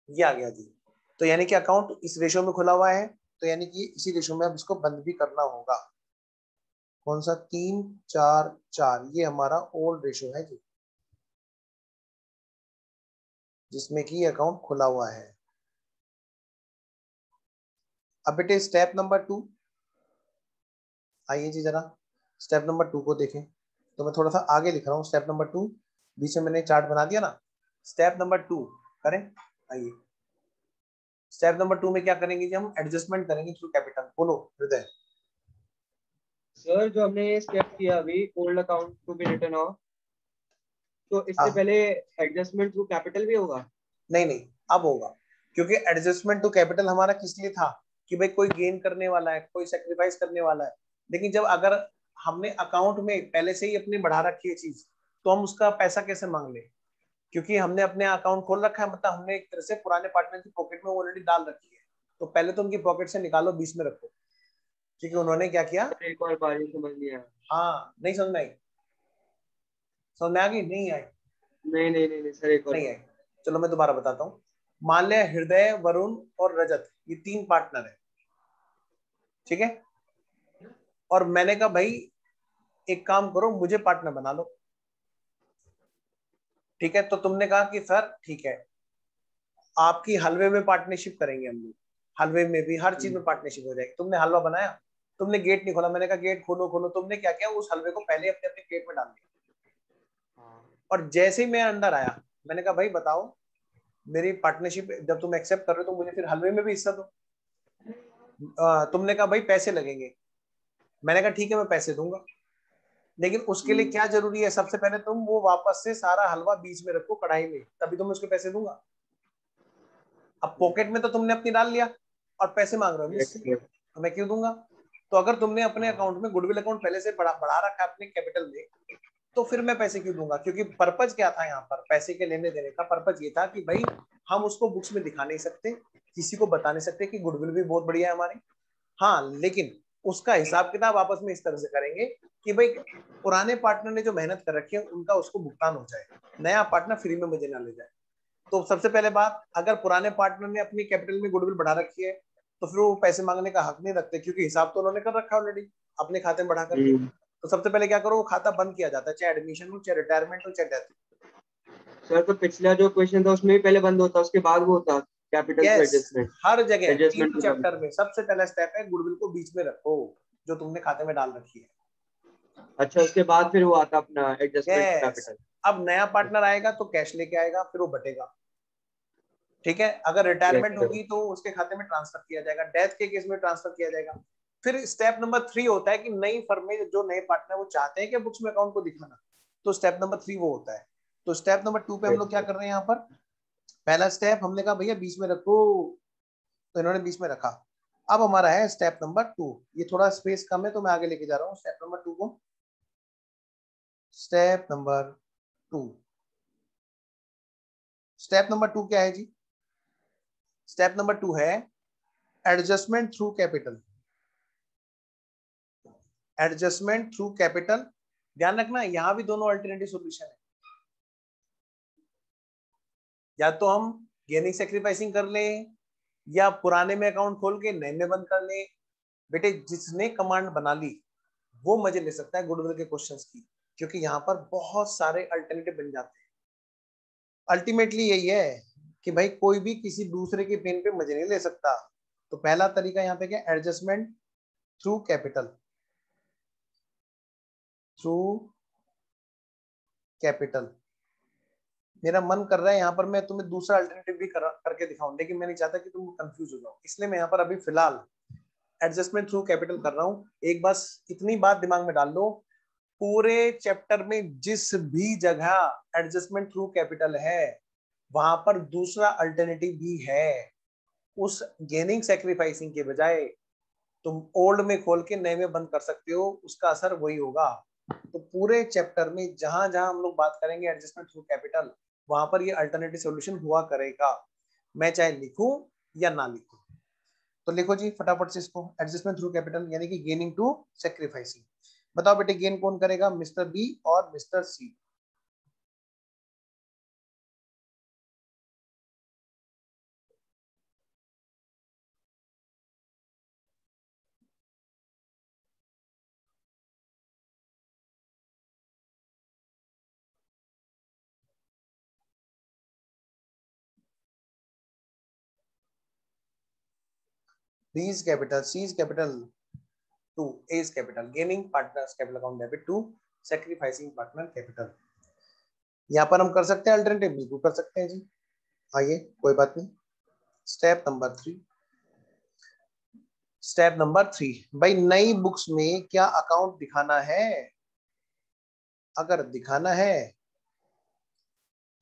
ये आ गया जी। तो यानी कि अकाउंट इस रेशो में खुला हुआ है, तो यानी कि इसी रेशो में अब इसको बंद भी करना होगा। कौन सा? 3 4 4, ये हमारा ओल्ड रेशो है जी, जिसमें कि अकाउंट खुला हुआ है। अब बेटे स्टेप नंबर 2, आइए जी जरा स्टेप नंबर 2 को देखें। तो मैं थोड़ा सा आगे लिख रहा हूँ स्टेप नंबर 2, बीच में मैंने चार्ट बना दिया ना। स्टेप नंबर 2 करें, आइए। स्टेप नंबर 2 में क्या करेंगे जी? हम एडजस्टमेंट करेंगे थ्रू कैपिटल। बोलो हृदय। सर जो हमने ये स्टेप किया अभी, old account to be written off, तो इससे हाँ, पहले एडजस्टमेंट थ्रू कैपिटल भी होगा? नहीं नहीं, अब होगा, क्योंकि एडजस्टमेंट टू कैपिटल हमारा किस लिए था कि भाई कोई गेन करने वाला है, कोई सेक्रीफाइस करने वाला है। लेकिन जब अगर हमने अकाउंट में पहले से ही अपनी बढ़ा रखी है चीज, तो हम उसका पैसा कैसे मांग ले? क्योंकि हमने अपने अकाउंट खोल रखा है, मतलब हमने एक तरह से पुराने पार्टनर की पॉकेट में ऑलरेडी डाल रखी है। तो पहले तो उनकी पॉकेट से निकालो, बीच में रखो। क्योंकि उन्होंने क्या किया? एक और बार ये समझ लिया। हाँ, नहीं समझ में आई? समझ में आ गई? नहीं आई? नहीं नहीं नहीं, नहीं सर, एक और नहीं बार। आई? चलो मैं दोबारा बताता हूँ। मान लिया हृदय, वरुण और रजत, ये 3 पार्टनर है, ठीक है। और मैंने कहा भाई एक काम करो, मुझे पार्टनर बना लो, ठीक है। तो तुमने कहा कि सर ठीक है, आपकी हलवे में पार्टनरशिप करेंगे हम लोग, हलवे में भी हर चीज में पार्टनरशिप हो जाएगी। तुमने हलवा बनाया, तुमने गेट नहीं खोला, मैंने कहा गेट खोलो खोलो, तुमने क्या किया? उस हलवे को पहले अपने अपने गेट में डाल दिया। हाँ। और जैसे ही मैं अंदर आया, मैंने कहा भाई बताओ, मेरी पार्टनरशिप जब तुम एक्सेप्ट कर रहे हो तो मुझे फिर हलवे में भी हिस्सा दो। तुमने कहा भाई पैसे लगेंगे, मैंने कहा ठीक है मैं पैसे दूंगा, लेकिन उसके लिए क्या जरूरी है? सबसे पहले तुम वो वापस से सारा हलवा बीच में रखो कढ़ाई में, तभी तो मैं उसके पैसे दूंगा। अब पॉकेट में तो तुमने अपनी डाल लिया और पैसे मांग रहे हो मुझसे, तो मैं क्यों दूंगा? तो अगर तुमने अपने अकाउंट में गुडविल अकाउंट पहले से बढ़ा रखा है अपने कैपिटल में, तो फिर मैं पैसे क्यों दूंगा? क्योंकि पर्पज क्या था यहाँ पर पैसे के लेने देने का? पर्पज ये था कि भाई हम उसको बुक्स में दिखा नहीं सकते, किसी को बता नहीं सकते कि गुडविल भी बहुत बढ़िया है हमारी। हाँ, लेकिन उसका हिसाब किताब आपस में इस तरह से करेंगे कि भाई पुराने पार्टनर ने जो मेहनत कर रखी है उनका उसको भुगतान हो जाए, नया पार्टनर फ्री में मुझे ना ले जाए। तो सबसे पहले बात, अगर पुराने पार्टनर ने अपनी कैपिटल में गुडविल बढ़ा रखी है, तो फिर वो पैसे मांगने का हक नहीं रखते, क्योंकि हिसाब तो उन्होंने कर रखा है ऑलरेडी अपने खाते में बढ़ा करके। तो सबसे पहले क्या करो, वो खाता बंद किया जाता है, चाहे एडमिशन हो, चाहे रिटायरमेंट हो, चाहे डेथ। सर तो पिछला जो क्वेश्चन था उसमें भी पहले बंद होता, उसके बाद वो होता कैपिटल टू यस, एडजस्टमेंट। हर जगह एडजस्टमेंट तीनों टू चैप्टर कैपिटल। में सबसे पहला स्टेप है गुडविल को बीच में रखो, जो तुमने खाते में डाल रखी है। अच्छा, उसके बाद फिर वो आता अपना एडजस्टमेंट टू यस, कैपिटल। अब नया पार्टनर आएगा तो कैश लेके आएगा, फिर वो बटेगा, ठीक है। अगर रिटायरमेंट यस होगी तो उसके खाते में ट्रांसफर किया जाएगा, डेथ के केस में ट्रांसफर किया जाएगा। फिर स्टेप नंबर 3 होता है कि नई फर्म में जो नए पार्टनर वो चाहते हैं कि बुक्स में अकाउंट को दिखाना, तो स्टेप नंबर 3 वो होता है। तो स्टेप नंबर 2 पे हम लोग क्या सर। कर रहे हैं? यहाँ पर पहला स्टेप हमने कहा भैया बीच में रखो, तो इन्होंने बीच में रखा। अब हमारा है स्टेप नंबर 2, ये थोड़ा स्पेस कम है तो मैं आगे लेके जा रहा हूँ स्टेप नंबर 2 को। स्टेप नंबर 2, स्टेप नंबर 2 क्या है जी? स्टेप नंबर 2 है adjustment through capital. Adjustment through capital, ध्यान रखना यहां भी दोनों अल्टरनेटिव सॉल्यूशन है। या तो हम गेनिंग सेक्रीफाइसिंग कर ले, या पुराने में अकाउंट खोल के नए में बंद कर ले। बेटे जिसने कमांड बना ली वो मजे ले सकता है गुडविल के क्वेश्चंस की, क्योंकि यहाँ पर बहुत सारे अल्टरनेटिव बन जाते हैं। अल्टीमेटली यही है कि भाई कोई भी किसी दूसरे के पेन पे मजे नहीं ले सकता। तो पहला तरीका यहाँ पे क्या? Adjustment through capital, through capital. मेरा मन कर रहा है यहाँ पर मैं तुम्हें दूसरा अल्टरनेटिव भी करके दिखाऊं, लेकिन मैं नहीं चाहता कि तुम कंफ्यूज हो जाओ, इसलिए मैं यहाँ पर अभी फिलहाल एडजस्टमेंट थ्रू कैपिटल कर रहा हूँ। एक बस इतनी बात दिमाग में डाल लो, पूरे चैप्टर में जिस भी जगह एडजस्टमेंट थ्रू कैपिटल है वहां पर दूसरा अल्टरनेटिव भी है। उस गेनिंग सेक्रीफाइसिंग के बजाय तुम ओल्ड में खोल के नए में बंद कर सकते हो, उसका असर वही होगा। तो पूरे चैप्टर में जहां जहां हम लोग बात करेंगे एडजस्टमेंट थ्रू कैपिटल, वहां पर ये अल्टरनेटिव सॉल्यूशन हुआ करेगा, मैं चाहे लिखूं या ना लिखूं। तो लिखो जी फटाफट से इसको, एडजस्टमेंट थ्रू कैपिटल यानी कि गेनिंग टू सेक्रीफाइसिंग। बताओ बेटे गेन कौन करेगा, मिस्टर बी और mister C. B is capital, C is capital, to A is capital, gaining partners capital account debit to sacrificing partner capital। यहाँ पर हम कर सकते हैं अल्टरनेटिव, बिल्कुल कर सकते हैं जी, आइए कोई बात नहीं। स्टेप नंबर 3, स्टेप नंबर 3 भाई, नई बुक्स में क्या अकाउंट दिखाना है? अगर दिखाना है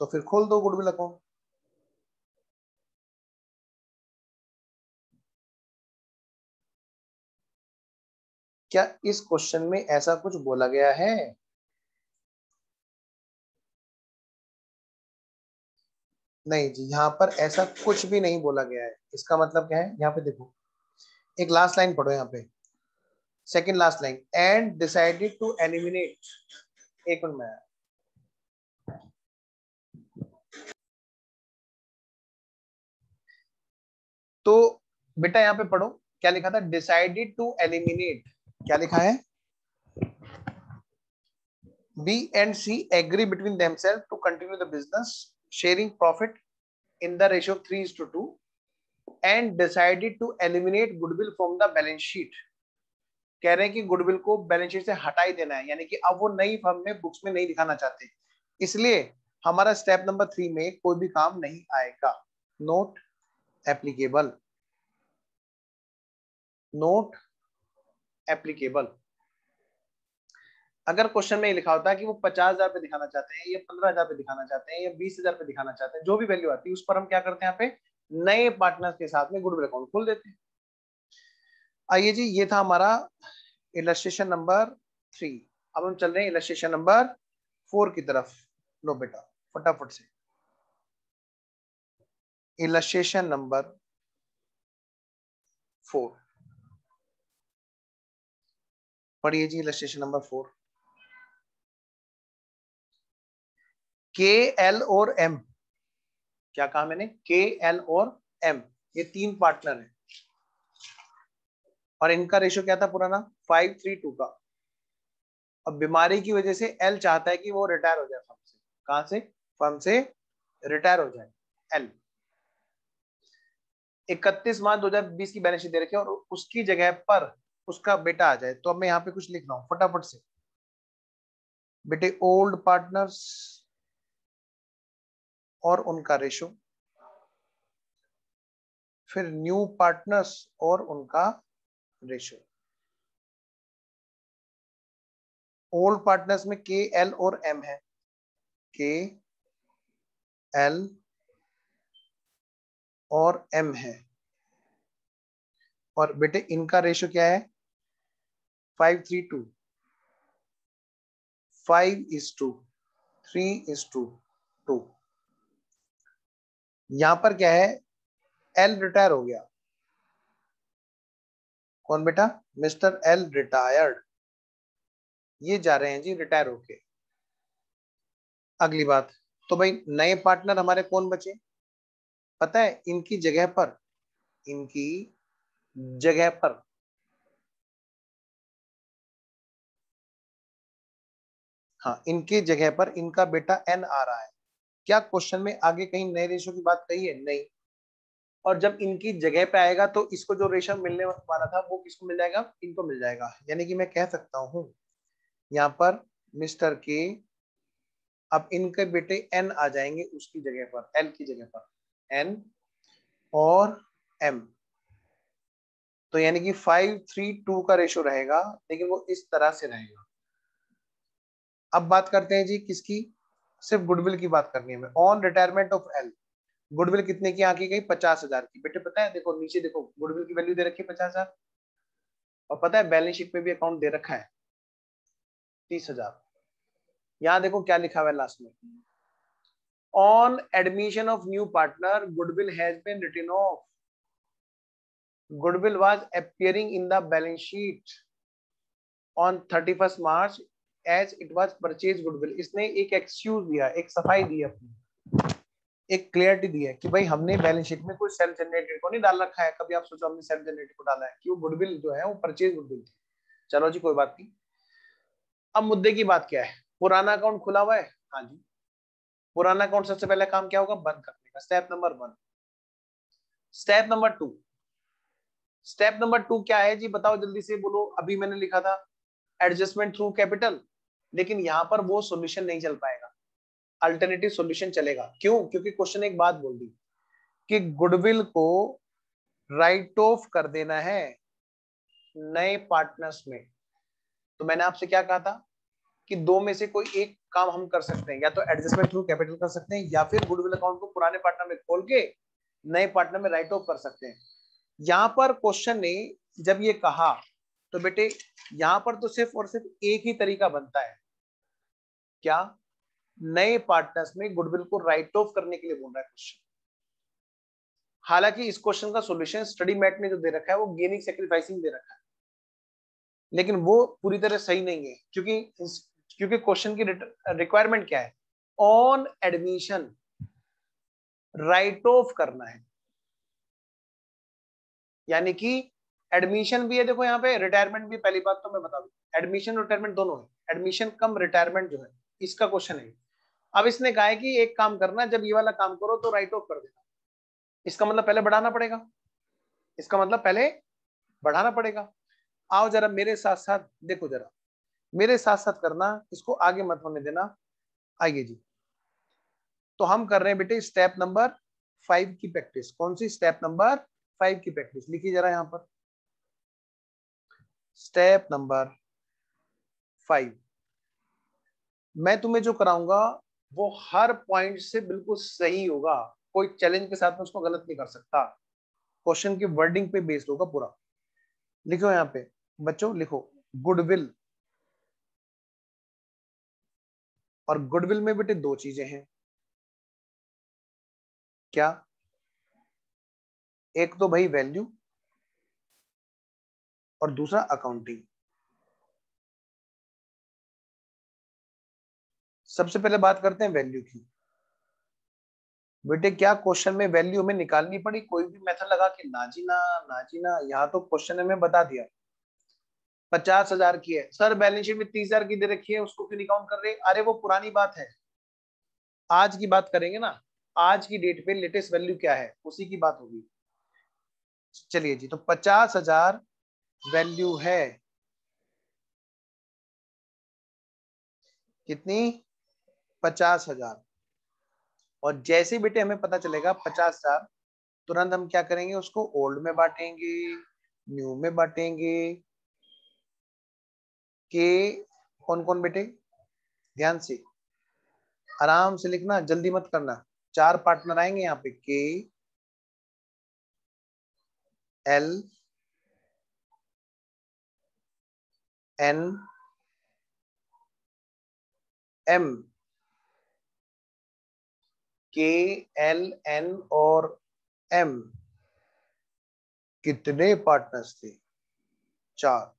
तो फिर खोल दो गुडविल अकाउंट। क्या इस क्वेश्चन में ऐसा कुछ बोला गया है? नहीं जी, यहाँ पर ऐसा कुछ भी नहीं बोला गया है। इसका मतलब क्या है, यहाँ पे देखो, एक लास्ट लाइन पढ़ो यहाँ पे, second last line, and decided to eliminate. एक मिनट में, तो बेटा यहाँ पे पढ़ो क्या लिखा था, डिसाइडेड टू एलिमिनेट, क्या लिखा है, B and C agree between themselves to continue the business, sharing profit in the ratio of 3:2, and decided to eliminate goodwill from the balance sheet। कह रहे हैं कि गुडविल को बैलेंस शीट से हटा ही देना है, यानी कि अब वो नई फर्म में बुक्स में नहीं दिखाना चाहते, इसलिए हमारा स्टेप नंबर 3 में कोई भी काम नहीं आएगा। Note applicable, note applicable. अगर क्वेश्चन में लिखा होता है कि वो 50,000 पे दिखाना चाहते हैं या 15,000 पे दिखाना चाहते हैं या 20,000 पे दिखाना चाहते हैं, जो भी वैल्यू आती है उस पर हम क्या करते हैं, यहाँ पे नए पार्टनर्स के साथ में गुडविल अकाउंट खोल देते हैं। आइए जी, ये था हमारा इलस्ट्रेशन नंबर 3। अब हम चल रहे हैं इलस्ट्रेशन नंबर 4 की तरफ। लो बेटा फटाफट से, इलस्ट्रेशन नंबर 4 पढ़िए जी। इलस्ट्रेशन नंबर 4, के एल और एम, क्या कहा मैंने, के एल और एम, ये 3 पार्टनर हैं और इनका रेशियो क्या था पुराना, 5:3 का। अब बीमारी की वजह से एल चाहता है कि वो रिटायर हो जाए फर्म से। कहां से, फर्म से रिटायर हो जाए। एल 31 मार्च 2020 की बैलेंस शीट दे रखी है और उसकी जगह पर उसका बेटा आ जाए। तो अब मैं यहाँ पे कुछ लिख रहा हूँ फटाफट से बेटे, ओल्ड पार्टनर्स और उनका रेशो, फिर न्यू पार्टनर्स और उनका रेशो। ओल्ड पार्टनर्स में के एल और एम है, के एल और एम है, और बेटे इनका रेशो क्या है, 5:3, 5:3:2। यहां पर क्या है, एल रिटायर हो गया। कौन बेटा, मिस्टर एल रिटायर्ड, ये जा रहे हैं जी रिटायर होके। अगली बात, तो भाई नए पार्टनर हमारे कौन बचे, पता है, इनकी जगह पर, इनकी जगह पर हाँ, इनकी जगह पर इनका बेटा एन आ रहा है। क्या क्वेश्चन में आगे कहीं नए रेशो की बात कही है, नहीं। और जब इनकी जगह पे आएगा तो इसको जो रेशो मिलने वाला था वो किसको मिल जाएगा, इनको मिल जाएगा। यानी कि मैं कह सकता हूं यहाँ पर मिस्टर के, अब इनके बेटे एन आ जाएंगे उसकी जगह पर, एल की जगह पर एन और एम। तो यानी कि 5:3 का रेशो रहेगा, लेकिन वो इस तरह से रहेगा। अब बात करते हैं जी किसकी, सिर्फ गुडविल की बात करनी है हमें। On retirement of L, goodwill कितने की आंकी गई, 50,000 की। बेटे पता है, देखो नीचे देखो, गुडविल की वैल्यू दे रखी है 50,000, और पता है बैलेंस शीट पे भी अकाउंट दे रखा है 30,000। यहाँ देखो क्या लिखा हुआ है लास्ट में, on admission of new partner goodwill has been written off. Goodwill was appearing in the balance sheet on 31 March as it was purchase goodwill. इसने एक एक्सक्यूज दिया, एक सफाई दी अपनी, एक क्लियरिटी दी है कि भाई हमने बैलेंस शीट में कोई सेल्फ जनरेटेड को नहीं डाल रखा है। कभी आप सोचो हमने सेल्फ जनरेटेड को डाला है कि वो गुडविल जो है वो परचेज गुडविल थी। चलो जी कोई बात नहीं। अब मुद्दे की बात क्या है, पुराना अकाउंट खुला हुआ है, हाँ जी। पुराना अकाउंट सबसे पहले काम क्या होगा, बंद करने का, step number 1। Step number 2, step number 2 क्या है जी, बताओ जल्दी से बोलो। अभी मैंने लिखा था एडजस्टमेंट थ्रू कैपिटल, लेकिन यहां पर वो सॉल्यूशन नहीं चल पाएगा, अल्टरनेटिव सॉल्यूशन चलेगा। क्यों? क्योंकि क्वेश्चन एक बात बोल दी कि गुडविल को राइट ऑफ कर देना है नए पार्टनर्स में। तो मैंने आपसे क्या कहा था कि दो में से कोई एक काम हम कर सकते हैं, या तो एडजस्टमेंट थ्रू कैपिटल कर सकते हैं, या फिर गुडविल अकाउंट को पुराने पार्टनर में खोल के नए पार्टनर में राइट ऑफ कर सकते हैं। यहां पर क्वेश्चन ने जब ये कहा तो बेटे यहां पर तो सिर्फ और सिर्फ एक ही तरीका बनता है, क्या? नए पार्टनर्स में गुडविल को राइट ऑफ करने के लिए बोल रहा है क्वेश्चन। हालांकि इस क्वेश्चन का सॉल्यूशन स्टडी मैट ने जो दे रखा है वो गेनिंग सैक्रिफाइसिंग दे रखा है, लेकिन वो पूरी तरह सही नहीं है। क्योंकि क्वेश्चन की रिक्वायरमेंट क्या है, ऑन एडमिशन राइट ऑफ करना है। यानी कि एडमिशन भी है, देखो यहाँ पे रिटायरमेंट भी। पहली बात तो मैं बता दूं, एडमिशन रिटायरमेंट दोनों है, एडमिशन कम रिटायरमेंट जो है इसका क्वेश्चन है। अब इसने कहा है कि एक काम करना, जब ये वाला काम करो तो राइट ऑफ कर देना। इसका मतलब पहले बढ़ाना पड़ेगा, इसका मतलब पहले बढ़ाना पड़ेगा। आओ जरा मेरे साथ साथ देखो, जरा मेरे साथ साथ करना, इसको आगे मत होने देना। आइए जी, तो हम कर रहे हैं बेटे स्टेप नंबर 5 की प्रैक्टिस। कौन सी? स्टेप नंबर 5 की प्रैक्टिस। लिखिए जरा यहां पर स्टेप नंबर 5। मैं तुम्हें जो कराऊंगा वो हर पॉइंट से बिल्कुल सही होगा, कोई चैलेंज के साथ में उसको गलत नहीं कर सकता। क्वेश्चन की वर्डिंग पे बेस्ड होगा पूरा। लिखो यहाँ पे बच्चों, लिखो गुडविल। और गुडविल में बेटे दो चीजें हैं, क्या? एक तो भाई वैल्यू, और दूसरा अकाउंटिंग। सबसे पहले बात करते हैं वैल्यू की। बेटे क्या क्वेश्चन में वैल्यू हमें निकालनी पड़ी कोई भी मेथड लगा के? ना जी ना, ना जी ना। यहाँ तो क्वेश्चन ने हमें बता दिया 50,000 की है सर, बैलेंस शीट में 30,000 की दे रखी है, उसको क्यों नहीं काउंट कर रहे? अरे वो पुरानी बात है, आज की बात करेंगे ना। आज की डेट पे लेटेस्ट वैल्यू क्या है उसी की बात होगी। चलिए जी, तो 50,000 वैल्यू है। कितनी? 50,000। और जैसे बेटे हमें पता चलेगा 50,000, तुरंत हम क्या करेंगे, उसको ओल्ड में बांटेंगे, न्यू में बांटेंगे। के कौन कौन बेटे? ध्यान से, आराम से लिखना, जल्दी मत करना। 4 पार्टनर आएंगे यहाँ पे, के, एल, एन, एम। के, एल, एन और एम कितने पार्टनर्स थे? 4।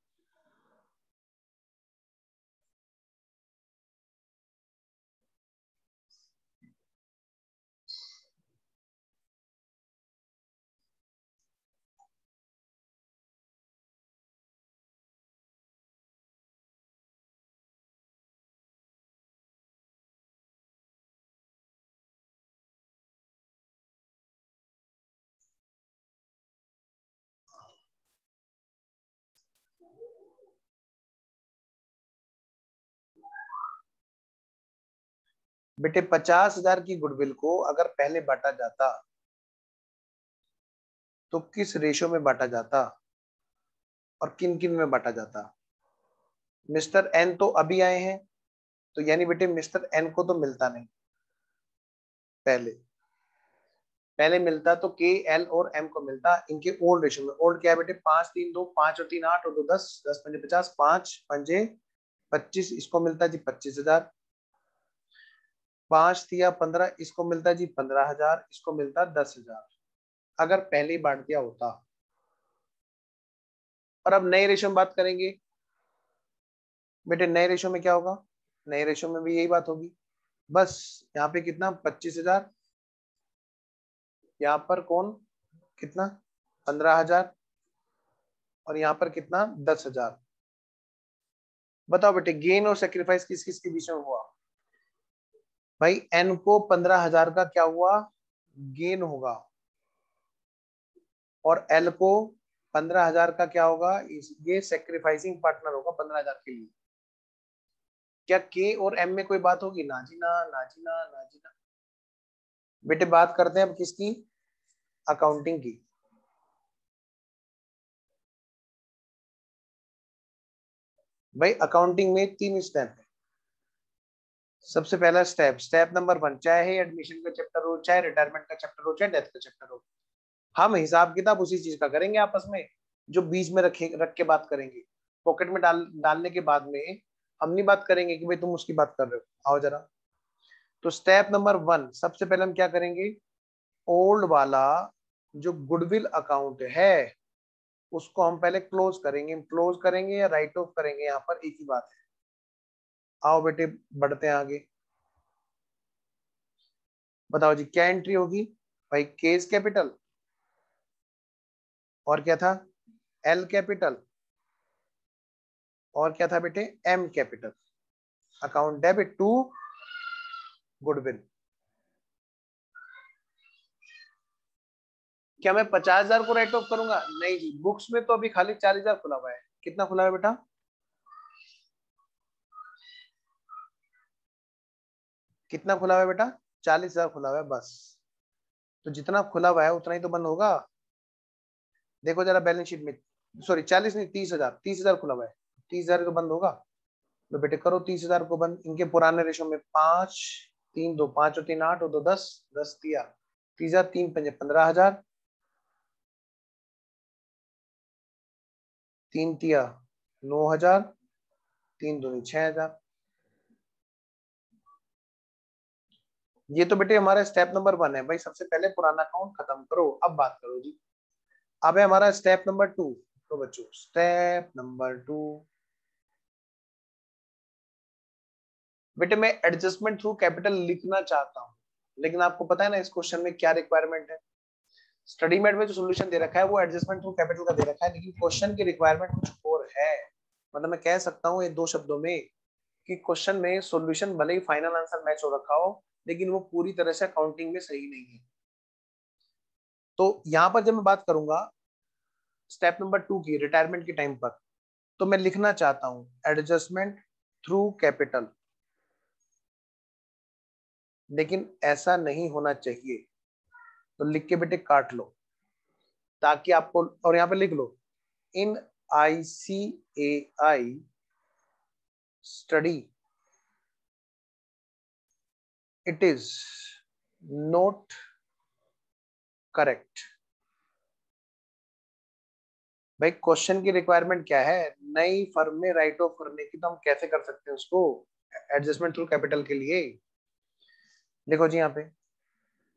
बेटे 50,000 की गुडविल को अगर पहले बांटा जाता तो किस रेशो में बांटा जाता और किन किन में बांटा जाता? मिस्टर एन तो अभी आए हैं, तो यानी बेटे मिस्टर एन को तो मिलता नहीं। पहले पहले मिलता तो के, एल और एम को मिलता इनके ओल्ड रेशो में। ओल्ड क्या है बेटे? 5 3 2, 5 और 3 8 और 2 10, 10 पंजे 50, 5 पंजे 25, इसको मिलता जी 25,000। 5 दिया 15, इसको मिलता जी 15,000, इसको मिलता 10,000। अगर पहले ही बांट दिया होता और अब नए रेशो में बात करेंगे बेटे। नए रेशो में क्या होगा, नए रेशो में भी यही बात होगी। बस यहाँ पे कितना 25,000, यहाँ पर कौन कितना 15,000, और यहाँ पर कितना 10,000। बताओ बेटे गेन और सेक्रीफाइस किस किस के बीच में हुआ। भाई एन को 15,000 का क्या हुआ गेन होगा, और एल को 15,000 का क्या होगा, ये सेक्रीफाइसिंग पार्टनर होगा 15,000 के लिए। क्या के और एम में कोई बात होगी, ना जी ना, ना जी ना, ना जी ना। बेटे बात करते हैं अब किसकी, अकाउंटिंग की। भाई अकाउंटिंग में 3 स्टेप है। सबसे पहला स्टेप, स्टेप नंबर 1, चाहे एडमिशन का चैप्टर हो, चाहे रिटायरमेंट का चैप्टर हो, चाहे डेथ का चैप्टर हो, हम हिसाब किताब उसी चीज का करेंगे आपस में, जो बीच में रख के बात करेंगे। पॉकेट में डालने के बाद में हम नहीं बात करेंगे कि भाई तुम उसकी बात कर रहे हो, आओ जरा। तो स्टेप नंबर 1, सबसे पहले हम क्या करेंगे, ओल्ड वाला जो गुडविल अकाउंट है उसको हम पहले क्लोज करेंगे। क्लोज करेंगे या राइट ऑफ करेंगे, यहाँ पर एक ही बात है। आओ बेटे बढ़ते हैं आगे। बताओ जी क्या एंट्री होगी, भाई केस कैपिटल, और क्या था एल कैपिटल, और क्या था बेटे M capital. Account debit to goodwill. क्या मैं 50,000 को राइट ऑफ करूंगा, नहीं जी, बुक्स में तो अभी खाली 40,000 खुला हुआ है। कितना खुला है बेटा, कितना खुला हुआ है बेटा, 40,000 खुला हुआ है बस। तो जितना खुला हुआ है उतना ही तो बंद होगा। देखो जरा बैलेंस शीट में, सॉरी 40 नहीं 30,000, 30,000 खुला हुआ है, 30,000 तो बंद होगा। तो बेटे करो 30,000 को बंद। इनके पुराने रेशो में 5 3 2, 5 और 3 8 और 2 10, 10 दिया 30,000, 3 पंजे 15,000, 3 तिया 9,000, 3 दूनी 6,000। ये तो बेटे हमारा स्टेप नंबर 1 है। भाई सबसे पहले पुराना अकाउंट खत्म करो, अब बात करो जी। अब है हमारा स्टेप नंबर 2। तो बच्चों स्टेप नंबर 2, बेटे मैं एडजस्टमेंट थ्रू कैपिटल लिखना चाहता हूँ, लेकिन आपको पता है ना इस क्वेश्चन में क्या रिक्वायरमेंट है। स्टडी मेट में जो सोल्यूशन दे रखा है वो एडजस्टमेंट थ्रू कैपिटल का दे रखा है, लेकिन क्वेश्चन की रिक्वायरमेंट कुछ और है। मतलब मैं कह सकता हूँ ये 2 शब्दों में कि क्वेश्चन में सॉल्यूशन भले ही फाइनल आंसर मैच हो रखा हो, लेकिन वो पूरी तरह से अकाउंटिंग में सही नहीं है। तो यहां पर जब मैं बात करूंगा स्टेप नंबर 2 की, रिटायरमेंट के टाइम पर, तो मैं लिखना चाहता हूं एडजस्टमेंट थ्रू कैपिटल, लेकिन ऐसा नहीं होना चाहिए। तो लिख के बेटे काट लो, ताकि आपको, और यहां पे लिख लो इन ICAI study it is not correct. भाई क्वेश्चन की रिक्वायरमेंट क्या है, नई फर्म में राइट ऑफ करने की, तो हम कैसे कर सकते हैं उसको एडजस्टमेंट थ्रू कैपिटल के लिए। देखो जी यहाँ पे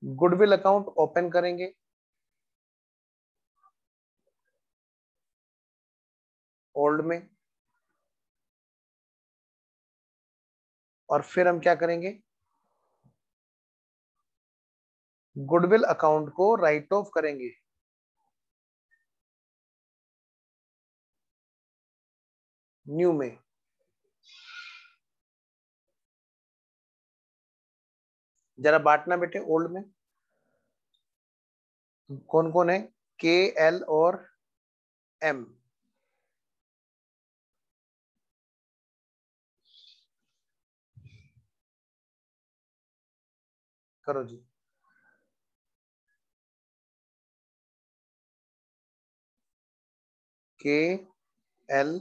गुडविल अकाउंट ओपन करेंगे, ओल्ड में, और फिर हम क्या करेंगे, गुडविल अकाउंट को राइट ऑफ करेंगे न्यू में। जरा बांटना बेटे ओल्ड में कौन कौन है, KL और M। करो जी, KL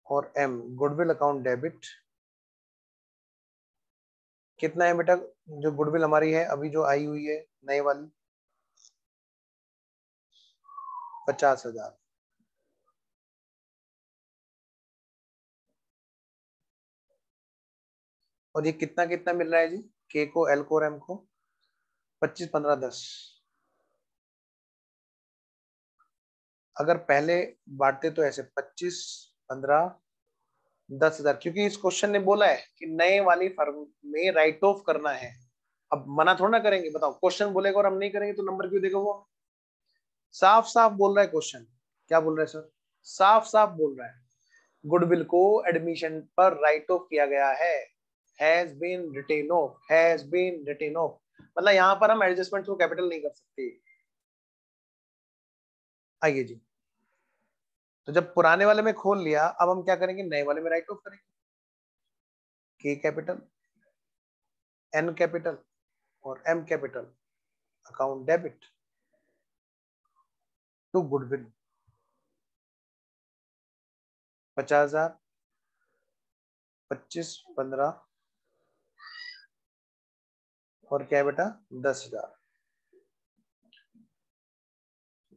और M गुडविल अकाउंट डेबिट। कितना है बेटा, जो गुडविल हमारी है अभी जो आई हुई है नई वाली, 50,000। और ये कितना कितना मिल रहा है जी, K को, L को और M को, 25 15 10। अगर पहले बांटते तो ऐसे 25, 15, 10,000, क्योंकि इस क्वेश्चन ने बोला है कि नए वाली फर्म में राइट ऑफ करना है। अब मना थोड़ा ना करेंगे, बताओ, क्वेश्चन बोलेगा और हम नहीं करेंगे तो नंबर क्यों देगा वो? साफ साफ बोल रहा है क्वेश्चन। क्या बोल रहा है सर? साफ साफ बोल रहा है गुडविल को एडमिशन पर राइट ऑफ किया गया है, has been written off, has been written off. मतलब यहां पर हम एडजस्टमेंट थ्रू कैपिटल नहीं कर सकते। आइए जी, तो जब पुराने वाले में खोल लिया, अब हम क्या करेंगे, नए वाले में राइट ऑफ करेंगे। के कैपिटल, एन कैपिटल और M capital, account debit to goodwill 50,000, 25, 15 और क्या है बेटा, 10,000।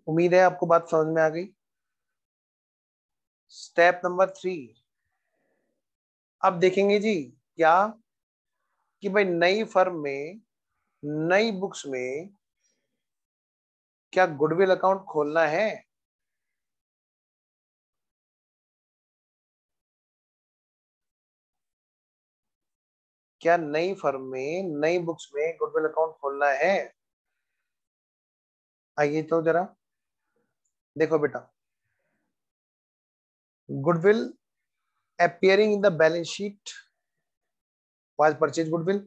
उम्मीद है आपको बात समझ में आ गई। स्टेप नंबर 3, अब देखेंगे जी क्या कि भाई नई फर्म में, नई बुक्स में क्या गुडविल अकाउंट खोलना है? क्या नई फर्म में, नई बुक्स में गुडविल अकाउंट खोलना है? आइए तो जरा देखो बेटा, goodwill appearing in the balance sheet was purchased goodwill,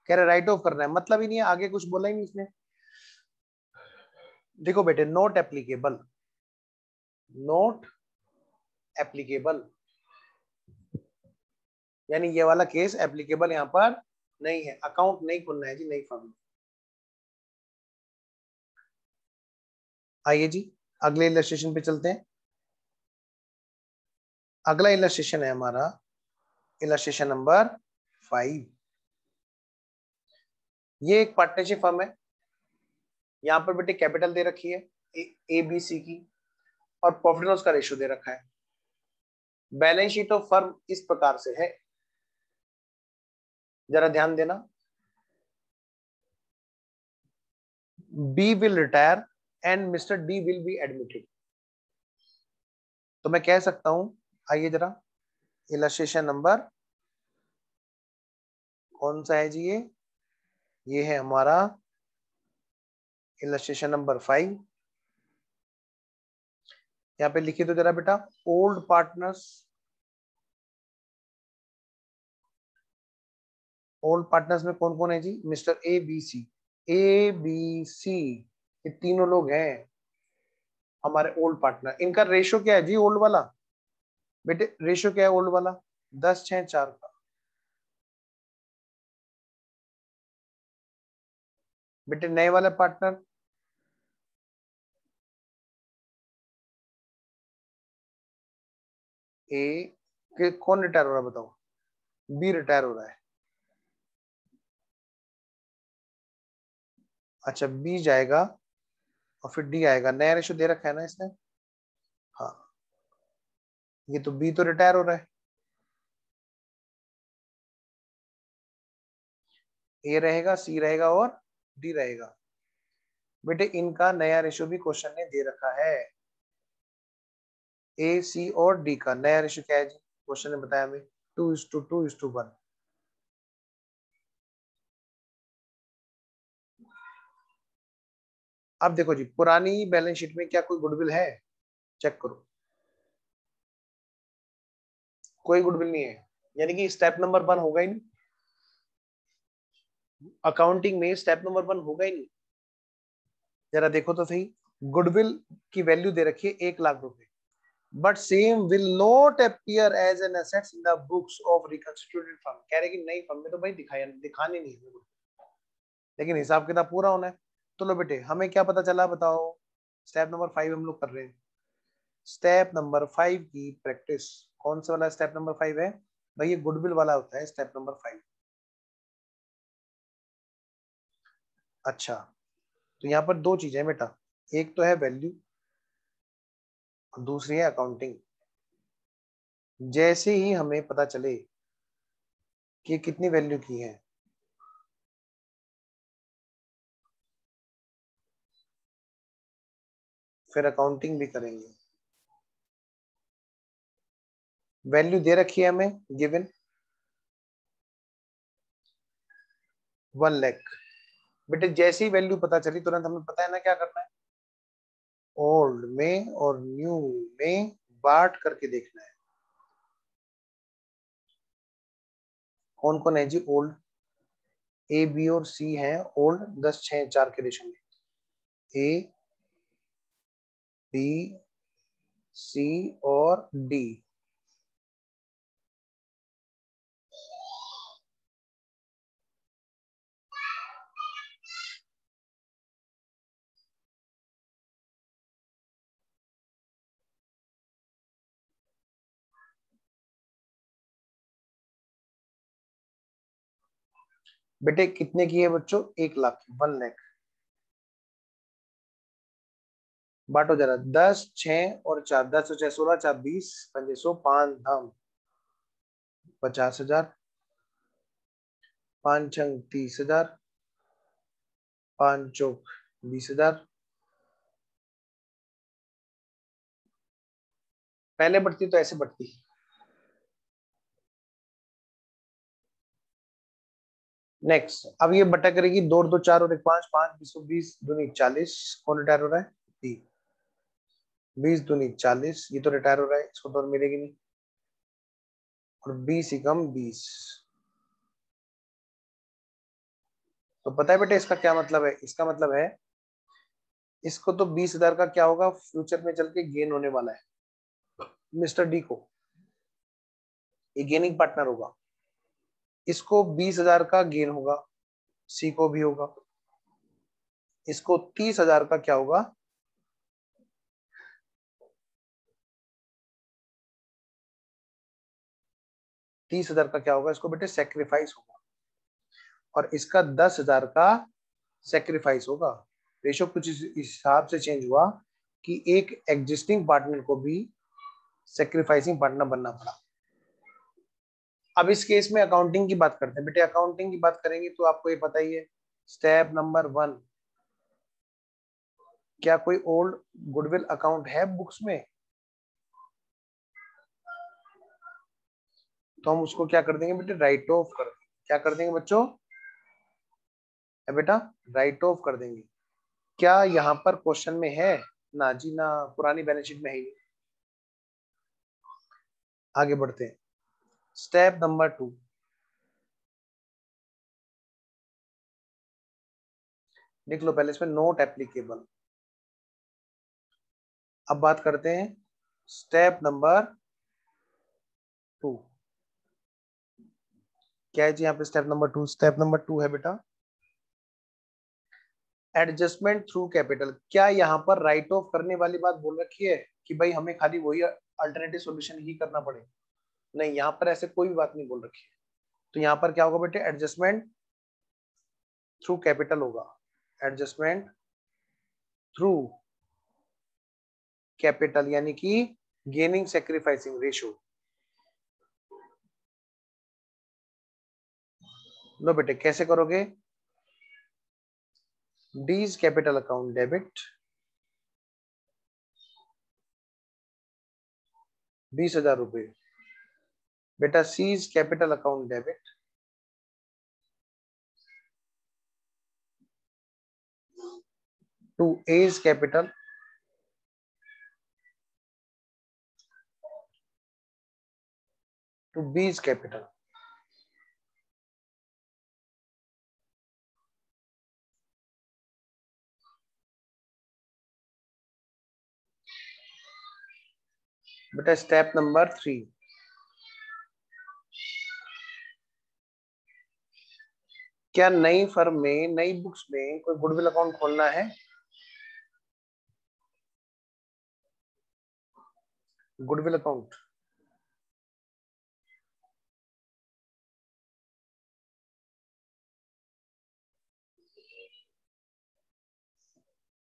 कह रहे राइट ऑफ करना है, मतलब ही नहीं है, आगे कुछ बोला ही नहीं इसने। देखो बेटे, नोट एप्लीकेबल, नोट एप्लीकेबल, यानी ये वाला केस एप्लीकेबल यहां पर नहीं है, अकाउंट नहीं खुलना है जी नई फर्म में। आइए जी अगले इलस्ट्रेशन पे चलते हैं। अगला इलस्ट्रेशन है हमारा इलस्ट्रेशन नंबर 5। ये एक पार्टनरशिप फर्म है, यहाँ पर बेटे कैपिटल दे रखी है ए बी सी की, और प्रॉफिट लॉस का रेशियो दे रखा है। बैलेंस शीट ऑफ फर्म इस प्रकार से है, जरा ध्यान देना। B will retire and mister D will be admitted. तो मैं कह सकता हूं, आइए जरा, इलस्ट्रेशन नंबर कौन सा है जी? ये है हमारा इलस्ट्रेशन नंबर 5। यहाँ पे लिखिए तो जरा बेटा, ओल्ड पार्टनर्स, ओल्ड पार्टनर्स में कौन कौन है जी? Mister A B C, A B C, ये तीनों लोग हैं हमारे ओल्ड पार्टनर। इनका रेशियो क्या है जी ओल्ड वाला? बेटे रेशियो क्या है ओल्ड वाला? 10/6/4 का। बेटे नए वाले पार्टनर, ए कौन रिटायर हो रहा है बताओ? बी रिटायर हो रहा है। अच्छा बी जाएगा और फिर डी आएगा, नया रेशियो दे रखा है ना इसने। हाँ, ये तो बी तो रिटायर हो रहा है, ए रहेगा, सी रहेगा और डी रहेगा। बेटे इनका नया रेशियो भी क्वेश्चन ने दे रखा है, ए सी और डी का नया रेशियो क्या है जी? क्वेश्चन ने बताया हमें 2:2:1। अब देखो जी, पुरानी बैलेंस शीट में क्या कोई गुडविल है? चेक करो, कोई गुडविल नहीं है, यानी कि स्टेप नंबर 1 होगा ही नहीं, अकाउंटिंग में स्टेप नंबर 1 होगा ही नहीं। जरा देखो तो सही, गुडविल की वैल्यू दे रखी है 1,00,000 रुपए, but same will not appear as an assets in the books of reconstituted firm. कह रहे कि नई फर्म में तो भाई दिखाने नहीं है, लेकिन हिसाब किताब पूरा होना है। तो लो बेटे, हमें क्या पता चला बताओ? स्टेप नंबर 5 हम लोग कर रहे हैं। स्टेप नंबर 5 की प्रैक्टिस, कौन सा वाला स्टेप नंबर 5 है भाई? ये गुडविल वाला होता है स्टेप नंबर 5। अच्छा, तो यहाँ पर दो चीजें बेटा, एक तो है वैल्यू और दूसरी है अकाउंटिंग। जैसे ही हमें पता चले कि कितनी वैल्यू की है, फिर अकाउंटिंग भी करेंगे। वैल्यू दे रखी है हमें, गिवन 1 लाख। बेटे जैसी वैल्यू पता चली तुरंत हमें पता है ना क्या करना है, ओल्ड में और न्यू में बांट करके देखना है। कौन कौन है जी ओल्ड? ए बी और सी है ओल्ड, 10 6 4 के रेशो में। ए बी सी और डी। बेटे कितने की है बच्चों? 1 लाख की, 1 लाख। बांटो जरा, 10 6 और 4, 10 और 6 16, 4 20, 500, 5 धाम 50,000, 5 छंग 30,000, 5 चौक 20,000। पहले बढ़ती तो ऐसे बढ़ती। नेक्स्ट, अब ये बटा करेगी 2 और 2 4 और 1 5, 5 20 20 दूनी 40। कौन रिटायर हो रहा है? डी। 20 दूनी 40, ये तो रिटायर हो रहा है, इसको तो और मिलेगी नहीं। और 20 ही कम 20। तो पता है बेटे इसका क्या मतलब है? इसका मतलब है इसको तो 20,000 का क्या होगा फ्यूचर में चल के गेन होने वाला है मिस्टर डी को, ये गेनिंग पार्टनर होगा। इसको 20,000 का गेन होगा, सी को भी होगा। इसको 30,000 का क्या होगा? तीस हजार का क्या होगा इसको बेटे? सेक्रीफाइस होगा। और इसका 10,000 का सेक्रीफाइस होगा। रेशो कुछ इस हिसाब से चेंज हुआ कि एक एग्जिस्टिंग पार्टनर को भी सेक्रीफाइसिंग पार्टनर बनना पड़ा। अब इस केस में अकाउंटिंग की बात करते हैं बेटे। अकाउंटिंग की बात करेंगे तो आपको ये पता ही है, स्टेप नंबर 1, क्या कोई ओल्ड गुडविल अकाउंट है बुक्स में? तो हम उसको क्या कर देंगे बेटे? राइट ऑफ कर देंगे। क्या कर देंगे बच्चों? बेटा राइट ऑफ कर देंगे। क्या यहाँ पर क्वेश्चन में है? ना जी ना, पुरानी बैलेंस शीट में है ही। आगे बढ़ते हैं, स्टेप नंबर 2, लिख लो पहले इसमें नोट एप्लीकेबल। अब बात करते हैं स्टेप नंबर 2। क्या है जी यहाँ पे स्टेप नंबर 2? स्टेप नंबर 2 है बेटा एडजस्टमेंट थ्रू कैपिटल। क्या यहाँ पर राइट ऑफ करने वाली बात बोल रखी है कि भाई हमें खाली वही अल्टरनेटिव सॉल्यूशन ही करना पड़े? नहीं, यहाँ पर ऐसे कोई भी बात नहीं बोल रखी है। तो यहाँ पर क्या होगा बेटे? एडजस्टमेंट थ्रू कैपिटल होगा। एडजस्टमेंट थ्रू कैपिटल यानी कि गेनिंग सेक्रीफाइसिंग रेशो। लो बेटे कैसे करोगे? डीज कैपिटल अकाउंट डेबिट 20,000 रुपए। बेटा C's capital account debit to A's capital to B's capital. बेटा स्टेप नंबर 3, क्या नई फर्म में नई बुक्स में कोई गुडविल अकाउंट खोलना है? गुडविल अकाउंट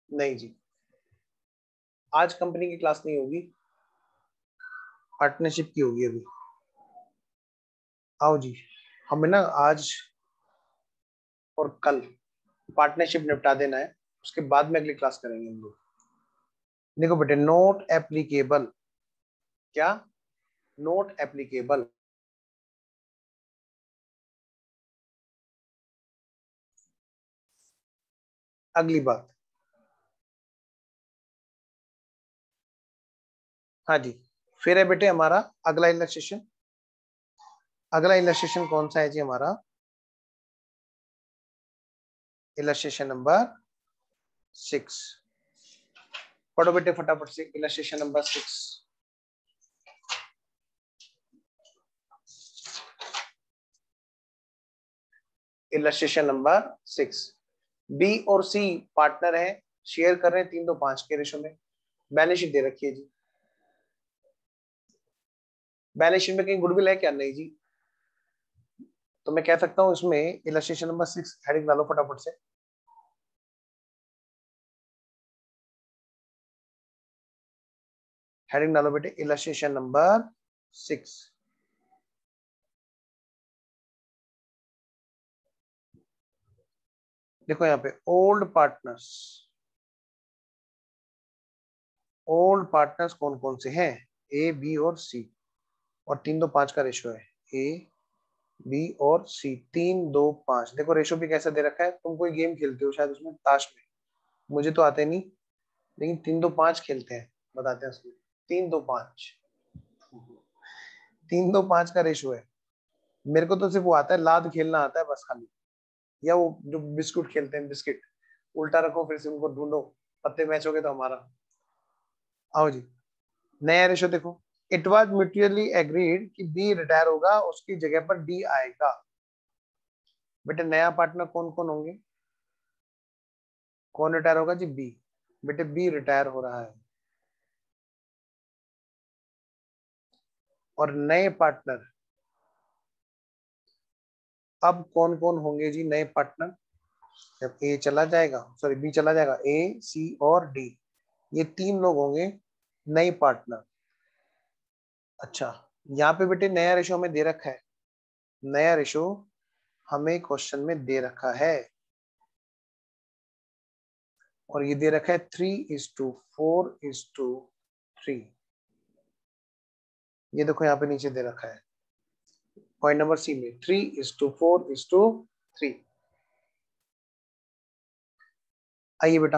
नहीं जी, आज कंपनी की क्लास नहीं होगी, पार्टनरशिप की होगी अभी। आओ जी, हमें ना आज और कल पार्टनरशिप निपटा देना है, उसके बाद में अगली क्लास करेंगे हम लोग। देखो बेटे नोट एप्लीकेबल, क्या नॉट एप्लीकेबल। अगली बात, हाँ जी, फिर है बेटे हमारा अगला इलस्ट्रेशन। अगला इलस्ट्रेशन कौन सा है जी हमारा? Illustration number 6। पढ़ो बेटे फटाफट से illustration number 6। Illustration number 6, B और सी पार्टनर है, शेयर कर रहे हैं 3:5 के रेशो में। बैलेंस शीट दे रखी है जी। बैलेंस शीट में कहीं गुडविल है क्या? नहीं जी। तो मैं कह सकता हूं इसमें इलस्ट्रेशन नंबर 6 हेडिंग डालो फटाफट से। हेडिंग डालो बेटे इलस्ट्रेशन नंबर 6। देखो यहाँ पे ओल्ड पार्टनर्स, ओल्ड पार्टनर्स कौन कौन से हैं? ए, बी और सी, और 3:5 का रेशो है। ए, बी और सी, 3:2:5। देखो रेशो भी कैसा दे रखा है, तुम कोई गेम खेलते हो शायद उसमें, ताश में, मुझे तो आते नहीं, लेकिन 3:2:5 खेलते हैं, बताते हैं उसमें 3:2:5। 3:2:5 का रेशो है। मेरे को तो सिर्फ वो आता है, लाद खेलना आता है बस खाली, या वो जो बिस्कुट खेलते हैं, बिस्किट उल्टा रखो फिर से उनको ढूंढो, पत्ते मैच हो गए तो हमारा। आओ जी, नया रेशो देखो। इट वाज म्यूचुअली एग्रीड कि बी रिटायर होगा, उसकी जगह पर डी आएगा। बेटे नया पार्टनर कौन कौन होंगे? कौन रिटायर होगा जी? बी। बेटे बी रिटायर हो रहा है, और नए पार्टनर अब कौन कौन होंगे जी? नए पार्टनर जब ए चला जाएगा, सॉरी बी चला जाएगा, ए, सी और डी, ये 3 लोग होंगे नए पार्टनर। अच्छा, यहाँ पे बेटे नया रेशो हमें दे रखा है, नया रेशो हमें क्वेश्चन में दे रखा है, और ये दे रखा है 3:4:3। ये देखो यहाँ पे नीचे दे रखा है पॉइंट नंबर सी में 3:4:3। आइए बेटा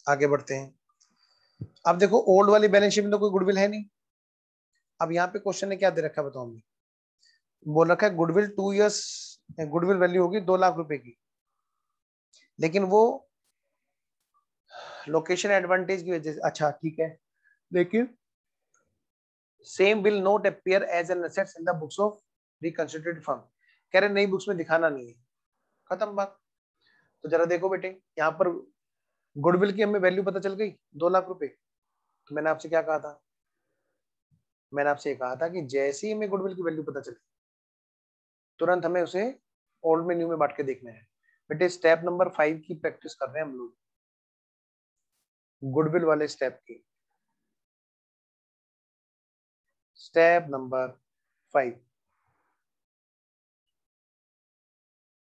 आगे बढ़ते हैं। अब देखो ओल्ड वाली बैलेंस शीट में तो कोई गुडविल है नहीं। अब यहाँ पे क्वेश्चन ने क्या दे रखा है बताओ? हमें बोल रखा है गुडविल 2 इयर्स, गुडविल वैल्यू होगी 2 लाख रुपए की, लेकिन वो लोकेशन एडवांटेज की वजह से, अच्छा ठीक है, लेकिन same will not appear as an assets in the books of reconstituted firm. कह रहे नई बुक्स में दिखाना नहीं है, खत्म बात। तो जरा देखो बेटे यहाँ पर गुडविल की हमें वैल्यू पता चल गई 2 लाख रुपए। तो मैंने आपसे क्या कहा था? मैंने आपसे कहा था कि जैसे ही हमें गुडविल की वैल्यू पता चले, तुरंत हमें उसे ओल्ड में न्यू में बांट के देखना है। बेटे स्टेप नंबर 5 की प्रैक्टिस कर रहे हैं हम लोग, गुडविल वाले स्टेप की। स्टेप नंबर 5,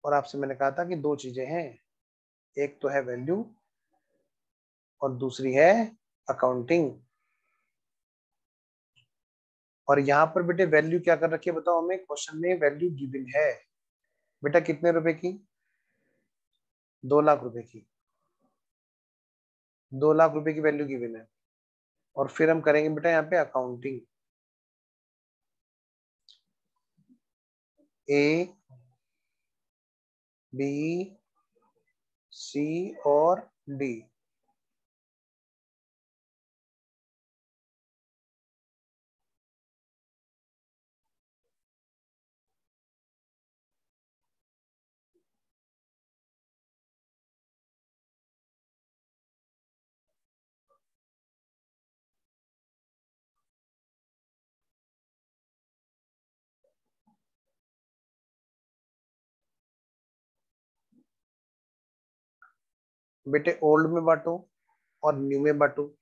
और आपसे मैंने कहा था कि 2 चीजें हैं, एक तो है वैल्यू और दूसरी है अकाउंटिंग। और यहाँ पर बेटे वैल्यू क्या कर रखी है बताओ? हमें क्वेश्चन में वैल्यू गिवन है बेटा, कितने रुपए की? 2 लाख रुपए की। 2 लाख रुपए की वैल्यू गिवन है, और फिर हम करेंगे बेटा यहाँ पे अकाउंटिंग। ए, बी, सी और डी। बेटे ओल्ड में बांटो और न्यू में बांटो।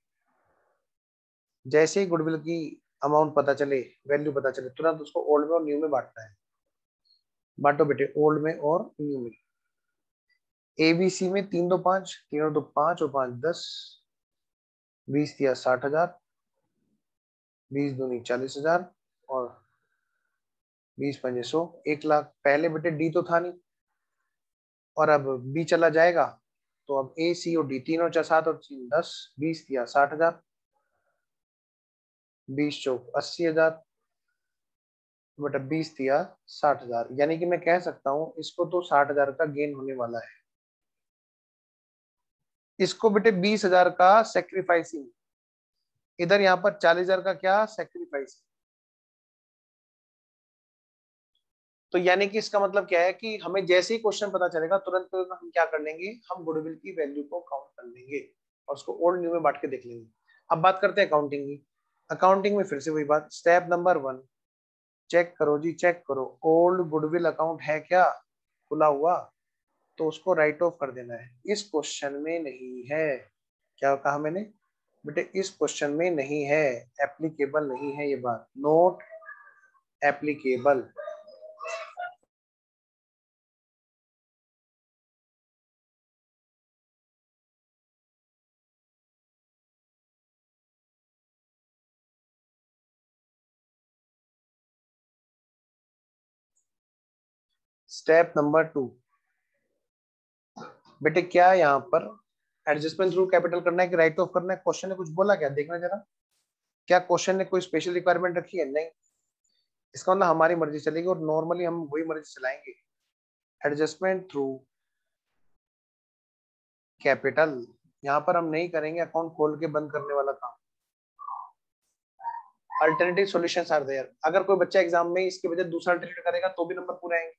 जैसे ही गुडविल की अमाउंट पता चले, वैल्यू पता चले, तुरंत उसको ओल्ड में और न्यू में बांटना है। बांटो बेटे ओल्ड में और न्यू में। एबीसी में 3:2:5, 3 और 2 5 और 5 10, 20 दिया 60,000, 20 दूनी 40,000 और 20 पंजे 100, 1,00,000। पहले बेटे डी तो था नहीं और अब बी चला जाएगा, तो अब ए सी और डी तीनों 7 और 3 10, 20 दिया 60,000, 20 चौक 80,000, बटा 20 दिया 60,000। यानी कि मैं कह सकता हूं इसको तो 60,000 का गेन होने वाला है, इसको बेटे 20,000 का सेक्रीफाइसिंग, इधर यहाँ पर 40,000 का क्या सेक्रीफाइस। तो यानी कि इसका मतलब क्या है कि हमें जैसे ही क्वेश्चन पता चलेगा तुरंत तुरंत हम क्या कर लेंगे, हम गुडविल की वैल्यू को काउंट कर लेंगे और उसको ओल्ड न्यू में बांट के देख लेंगे। अब बात करते हैं अकाउंटिंग की। अकाउंटिंग में फिर से वही बात, स्टेप नंबर 1, चेक करो जी चेक करो, ओल्ड गुडविल अकाउंट है क्या खुला हुआ, तो उसको राइट ऑफ कर देना है। इस क्वेश्चन में नहीं है, क्या कहा मैंने बेटे, इस क्वेश्चन में नहीं है, एप्लीकेबल नहीं है ये बात, नोट एप्लीकेबल। स्टेप नंबर 2 बेटे, क्या यहाँ पर एडजस्टमेंट थ्रू कैपिटल करना है कि राइट ऑफ करना है? क्वेश्चन ने कुछ बोला क्या, देखना जरा, क्या क्वेश्चन ने कोई स्पेशल रिक्वायरमेंट रखी है? नहीं, इसका मतलब हमारी मर्जी चलेगी और नॉर्मली हम वही मर्जी चलाएंगे। एडजस्टमेंट थ्रू कैपिटल यहाँ पर हम नहीं करेंगे, अकाउंट खोल के बंद करने वाला काम। अल्टरनेटिव सॉल्यूशंस आर देयर, अगर कोई बच्चा एग्जाम में इसके बजाय दूसरा अल्टरनेटिव करेगा तो भी नंबर पूरे आएंगे,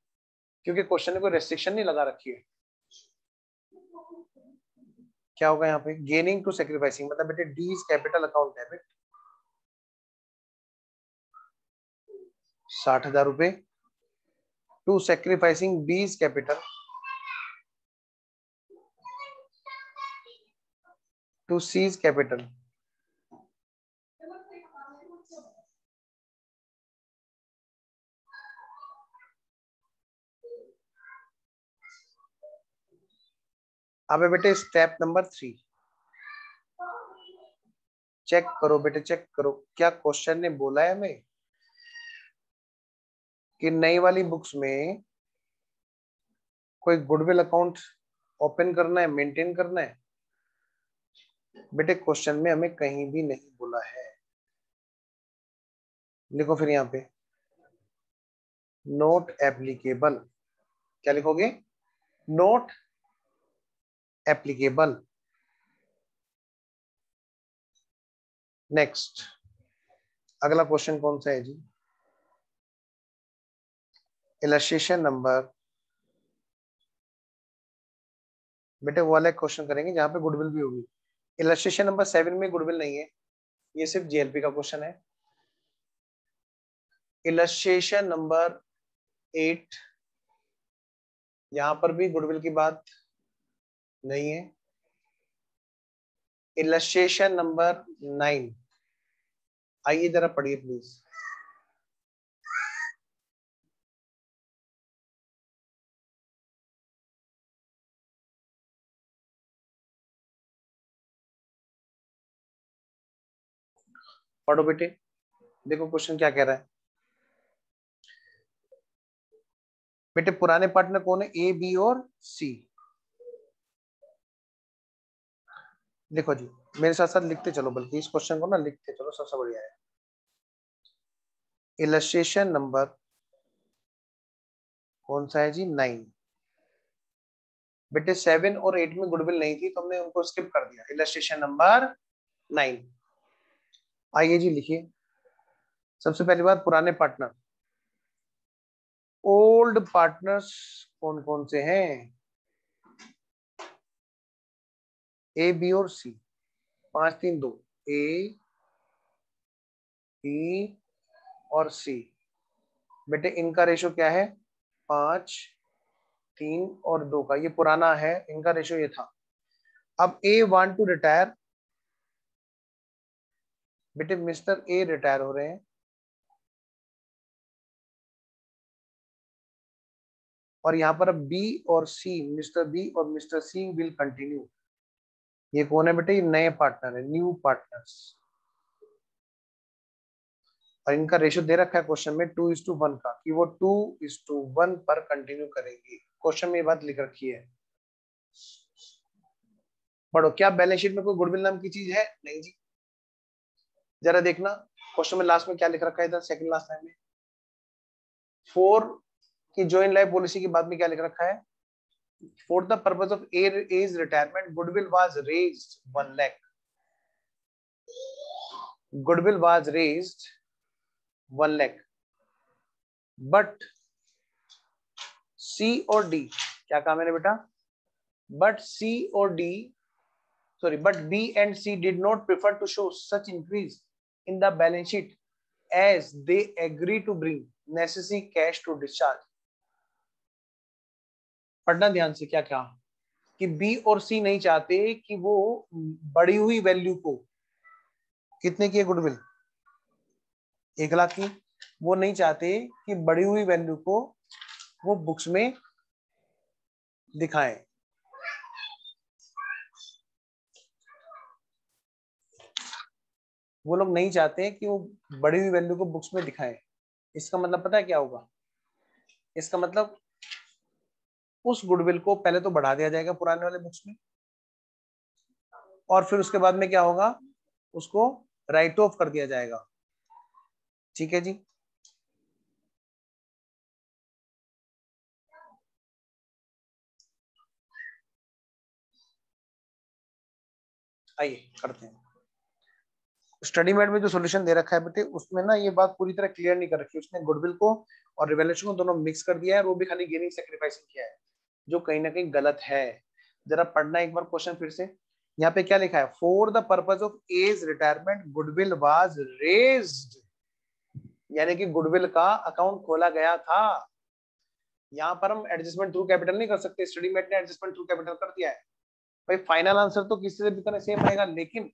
क्योंकि क्वेश्चन ने कोई रेस्ट्रिक्शन नहीं लगा रखी है। क्या होगा यहाँ पे, गेनिंग टू सेक्रीफाइसिंग, मतलब बेटे D's capital account debit 60,000 रुपए, to sacrificing B's capital to C's capital. अब बेटे स्टेप नंबर 3, चेक करो बेटे चेक करो, क्या क्वेश्चन ने बोला है हमें कि नई वाली बुक्स में कोई गुडविल अकाउंट ओपन करना है, मेंटेन करना है? बेटे क्वेश्चन में हमें कहीं भी नहीं बोला है। लिखो फिर यहाँ पे नोट एप्लीकेबल, क्या लिखोगे, नोट एप्लीकेबल। नेक्स्ट, अगला क्वेश्चन कौन सा है जी, इलस्ट्रेशन नंबर, बेटे वो वाला क्वेश्चन करेंगे जहां पे गुडविल भी होगी। इलस्ट्रेशन नंबर 7 में गुडविल नहीं है, ये सिर्फ जेएलपी का क्वेश्चन है। इलस्ट्रेशन नंबर 8, यहां पर भी गुडविल की बात नहीं है। इलस्ट्रेशन नंबर 9, आइए जरा पढ़िए प्लीज। पढ़ो बेटे, देखो क्वेश्चन क्या कह रहा है। बेटे पुराने पार्टनर कौन है, ए बी और सी। देखो जी, मेरे साथ साथ लिखते चलो, बल्कि इस क्वेश्चन को ना लिखते चलो, सबसे बढ़िया है। इलस्ट्रेशन नंबर कौन सा है जी, 9। बेटे 7 और 8 में गुडविल नहीं थी तो हमने उनको स्किप कर दिया, इलस्ट्रेशन नंबर 9। आइए जी लिखिए, सबसे पहली बात पुराने पार्टनर, ओल्ड पार्टनर्स कौन कौन से हैं, ए बी और सी, 5 3 2, ए बी और सी। बेटे इनका रेशो क्या है, 5 3 और 2 का, ये पुराना है, इनका रेशो ये था। अब ए वांट टू रिटायर, बेटे मिस्टर ए रिटायर हो रहे हैं, और यहाँ पर अब बी और सी, मिस्टर बी और मिस्टर सी विल कंटिन्यू। ये कौन है बेटे? ये नए पार्टनर है, न्यू पार्टनर्स, और इनका रेशियो दे रखा है क्वेश्चन में 2:1 का, कि वो 2:1 पर कंटिन्यू करेंगी। क्वेश्चन में ये बात लिख रखी है। पढ़ो, क्या बैलेंस शीट में कोई गुडविल नाम की चीज है? नहीं जी। जरा देखना क्वेश्चन में लास्ट में क्या लिख रखा है, इधर सेकंड लास्ट लाइन में 4 की जॉइंट लाइफ पॉलिसी के बाद में क्या लिख रखा है? For the purpose of as retirement goodwill was raised 1 lakh. Goodwill was raised 1 lakh, but C और डी, क्या काम है बेटा? बट सी और D, sorry, but B and C did not prefer to show such increase in the balance sheet as they agree to bring necessary cash to discharge. पढ़ना ध्यान से, क्या क्या कि B और C नहीं चाहते कि वो बढ़ी हुई वैल्यू को, कितने की है गुडविल? 1 लाख की, वो नहीं चाहते कि बढ़ी हुई वैल्यू को वो बुक्स में दिखाएं। वो लोग नहीं चाहते कि वो बढ़ी हुई वैल्यू को बुक्स में दिखाएं। इसका मतलब पता है क्या होगा? इसका मतलब उस गुडविल को पहले तो बढ़ा दिया जाएगा पुराने वाले बुक्स में, और फिर उसके बाद में क्या होगा? उसको राइट ऑफ कर दिया जाएगा। ठीक है जी। आइए करते हैं। स्टडी मेट में जो सॉल्यूशन दे रखा है बेटे, उसमें ना ये बात पूरी तरह क्लियर नहीं कर रखी। उसने गुडविल को और रिवैल्यूएशन को दोनों मिक्स कर दिया है, और वो भी खाली गेनिंग सैक्रिफाइसिंग किया है, जो कहीं ना कहीं गलत है। जरा पढ़ना एक बार क्वेश्चन फिर से। यहाँ पे क्या लिखा है? For the purpose of as retirement goodwill was raised, यानी कि गुडविल का अकाउंट खोला गया था। यहाँ पर हम एडजस्टमेंट थ्रू कैपिटल नहीं कर सकते, स्टडी मेट ने एडजस्टमेंट थ्रू कैपिटल कर दिया है। भाई फाइनल आंसर तो किसी से भी तरह सेम आएगा, लेकिन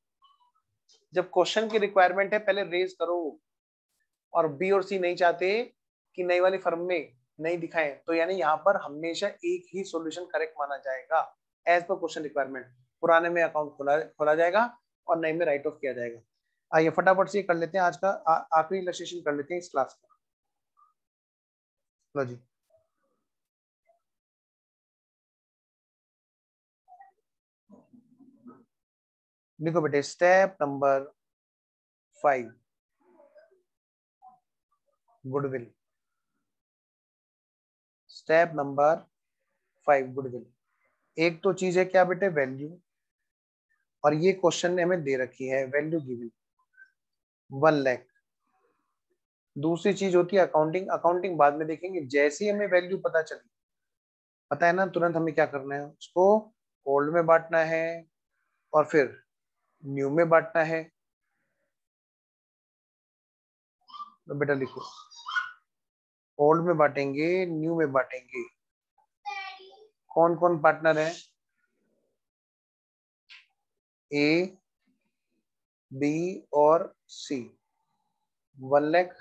जब क्वेश्चन की रिक्वायरमेंट है पहले रेज करो, और बी और सी नहीं चाहते कि नई वाली फर्म में नहीं दिखाएं, तो यानी यहाँ पर हमेशा एक ही सॉल्यूशन करेक्ट माना जाएगा एज पर क्वेश्चन रिक्वायरमेंट। पुराने में अकाउंट खोला जाएगा और नए में राइट ऑफ किया जाएगा। आइए फटाफट से कर लेते हैं, आज का आखिरी इलस्ट्रेशन कर लेते हैं इस क्लास का। लो जी, लिखो बेटे step number 5 goodwill. Step number 5 goodwill. एक तो चीज है क्या बेटे? वैल्यू, और ये क्वेश्चन ने हमें दे रखी है वैल्यू गिवन 1 लाख। दूसरी चीज होती है अकाउंटिंग। अकाउंटिंग बाद में देखेंगे, जैसे ही हमें वैल्यू पता चली, पता है ना, तुरंत हमें क्या करना है? उसको ओल्ड में बांटना है और फिर न्यू में बांटना है। तो बेटा लिखो, ओल्ड में बांटेंगे, न्यू में बांटेंगे। कौन कौन पार्टनर है? ए, बी और सी। 1 लाख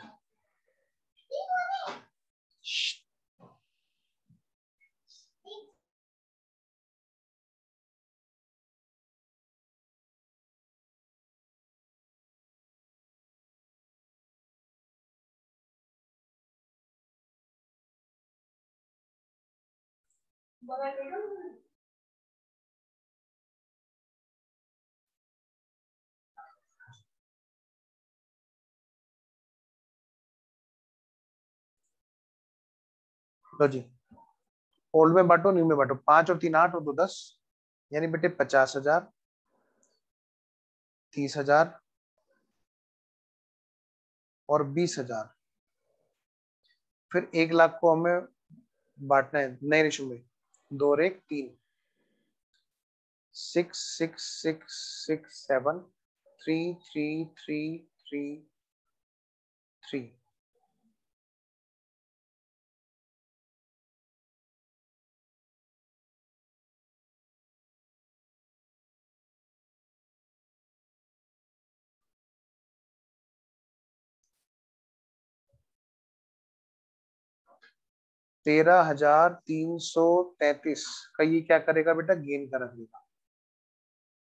लो जी, ओल्ड में बांटो, न्यू में बांटो। 5 और 3 8 और 2 10, यानी बेटे 50,000, 30,000 और 20,000। फिर 1 लाख को हमें बांटना है नए रेशो में, 2 और 1 3, 6 6 6 6 7 3 3 3 3 3। 13,333 का ये क्या करेगा बेटा? गेन का रख देगा।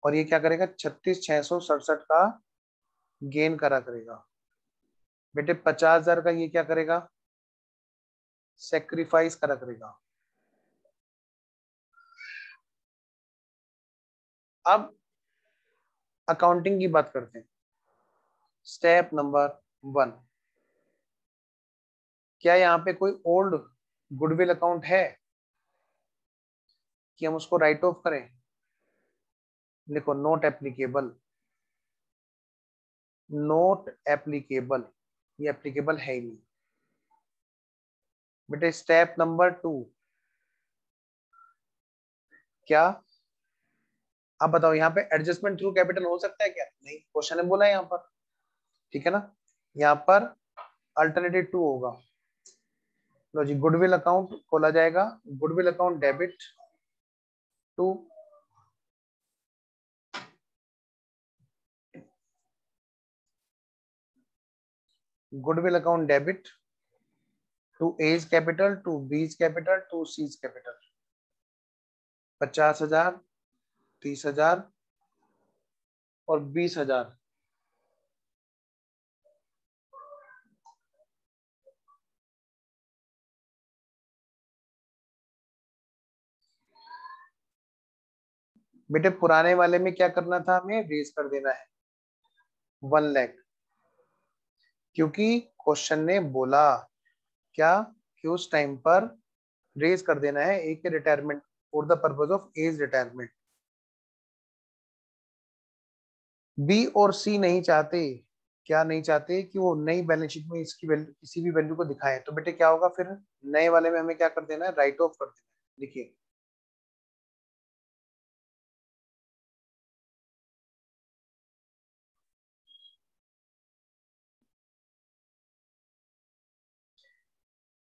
और ये क्या करेगा 36,667 का गेन करा करेगा। बेटे 50,000 का ये क्या करेगा सेक्रीफाइस करा करेगा। अब अकाउंटिंग की बात करते हैं। स्टेप नंबर 1, क्या यहाँ पे कोई ओल्ड गुडविल अकाउंट है कि हम उसको राइट ऑफ करें? देखो नोट एप्लीकेबल, नोट एप्लीकेबल, ये एप्लीकेबल है ही नहीं। बेटे स्टेप नंबर 2, क्या आप बताओ यहाँ पे एडजस्टमेंट थ्रू कैपिटल हो सकता है क्या? नहीं, क्वेश्चन ने बोला है यहाँ पर, ठीक है ना। यहाँ पर अल्टरनेटिव 2 होगा। लो जी, गुडविल अकाउंट खोला जाएगा, goodwill account debit to goodwill account debit to A's capital to B's capital to C's capital. 50,000, 30,000 और 20,000। बेटे पुराने वाले में क्या करना था, हमें रेज कर देना है 1 लाख, क्योंकि क्वेश्चन ने बोला क्या कि उस टाइम पर रेज कर देना है एक के retirement for the purpose of as retirement. B और सी नहीं चाहते, क्या नहीं चाहते कि वो नई बैलेंस शीट में इसकी वैल्यू किसी भी वैल्यू को दिखाएं। तो बेटे क्या होगा फिर, नए वाले में हमें क्या कर देना है, राइट ऑफ कर देना है। देखिए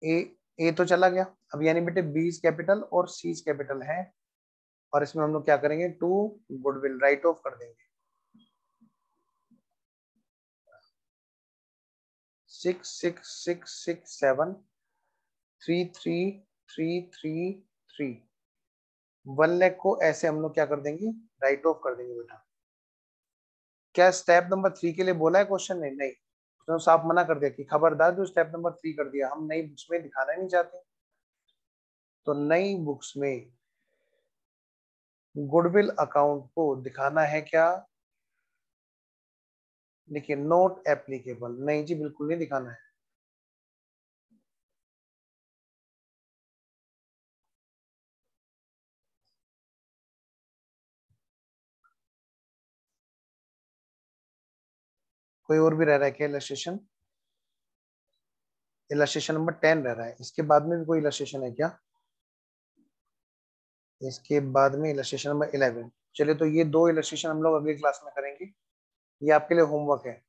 ए, ए तो चला गया अब, यानी बेटे बीज कैपिटल और सीज कैपिटल है, और इसमें हम लोग क्या करेंगे, टू गुडविल राइट ऑफ कर देंगे। 66667 3333 1 लाख को ऐसे हम लोग क्या कर देंगे, राइट ऑफ कर देंगे बेटा। क्या स्टेप नंबर 3 के लिए बोला है क्वेश्चन ने? नहीं, उसने साफ मना कर दिया कि खबरदार जो स्टेप नंबर 3 कर दिया, हम नई बुक्स में दिखाना ही नहीं चाहते। तो नई बुक्स में गुडविल अकाउंट को दिखाना है क्या, देखिए नोट एप्लीकेबल, नहीं जी बिल्कुल नहीं दिखाना है। कोई और भी रह रहा है क्या इलस्ट्रेशन? इलस्ट्रेशन नंबर 10 रह रहा है, इसके बाद में भी कोई इलस्ट्रेशन है क्या? इसके बाद में इलस्ट्रेशन नंबर 11। चलिए तो ये 2 इलस्ट्रेशन हम लोग अगली क्लास में करेंगे, ये आपके लिए होमवर्क है।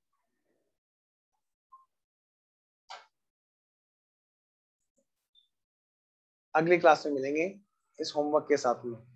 अगली क्लास में मिलेंगे इस होमवर्क के साथ में।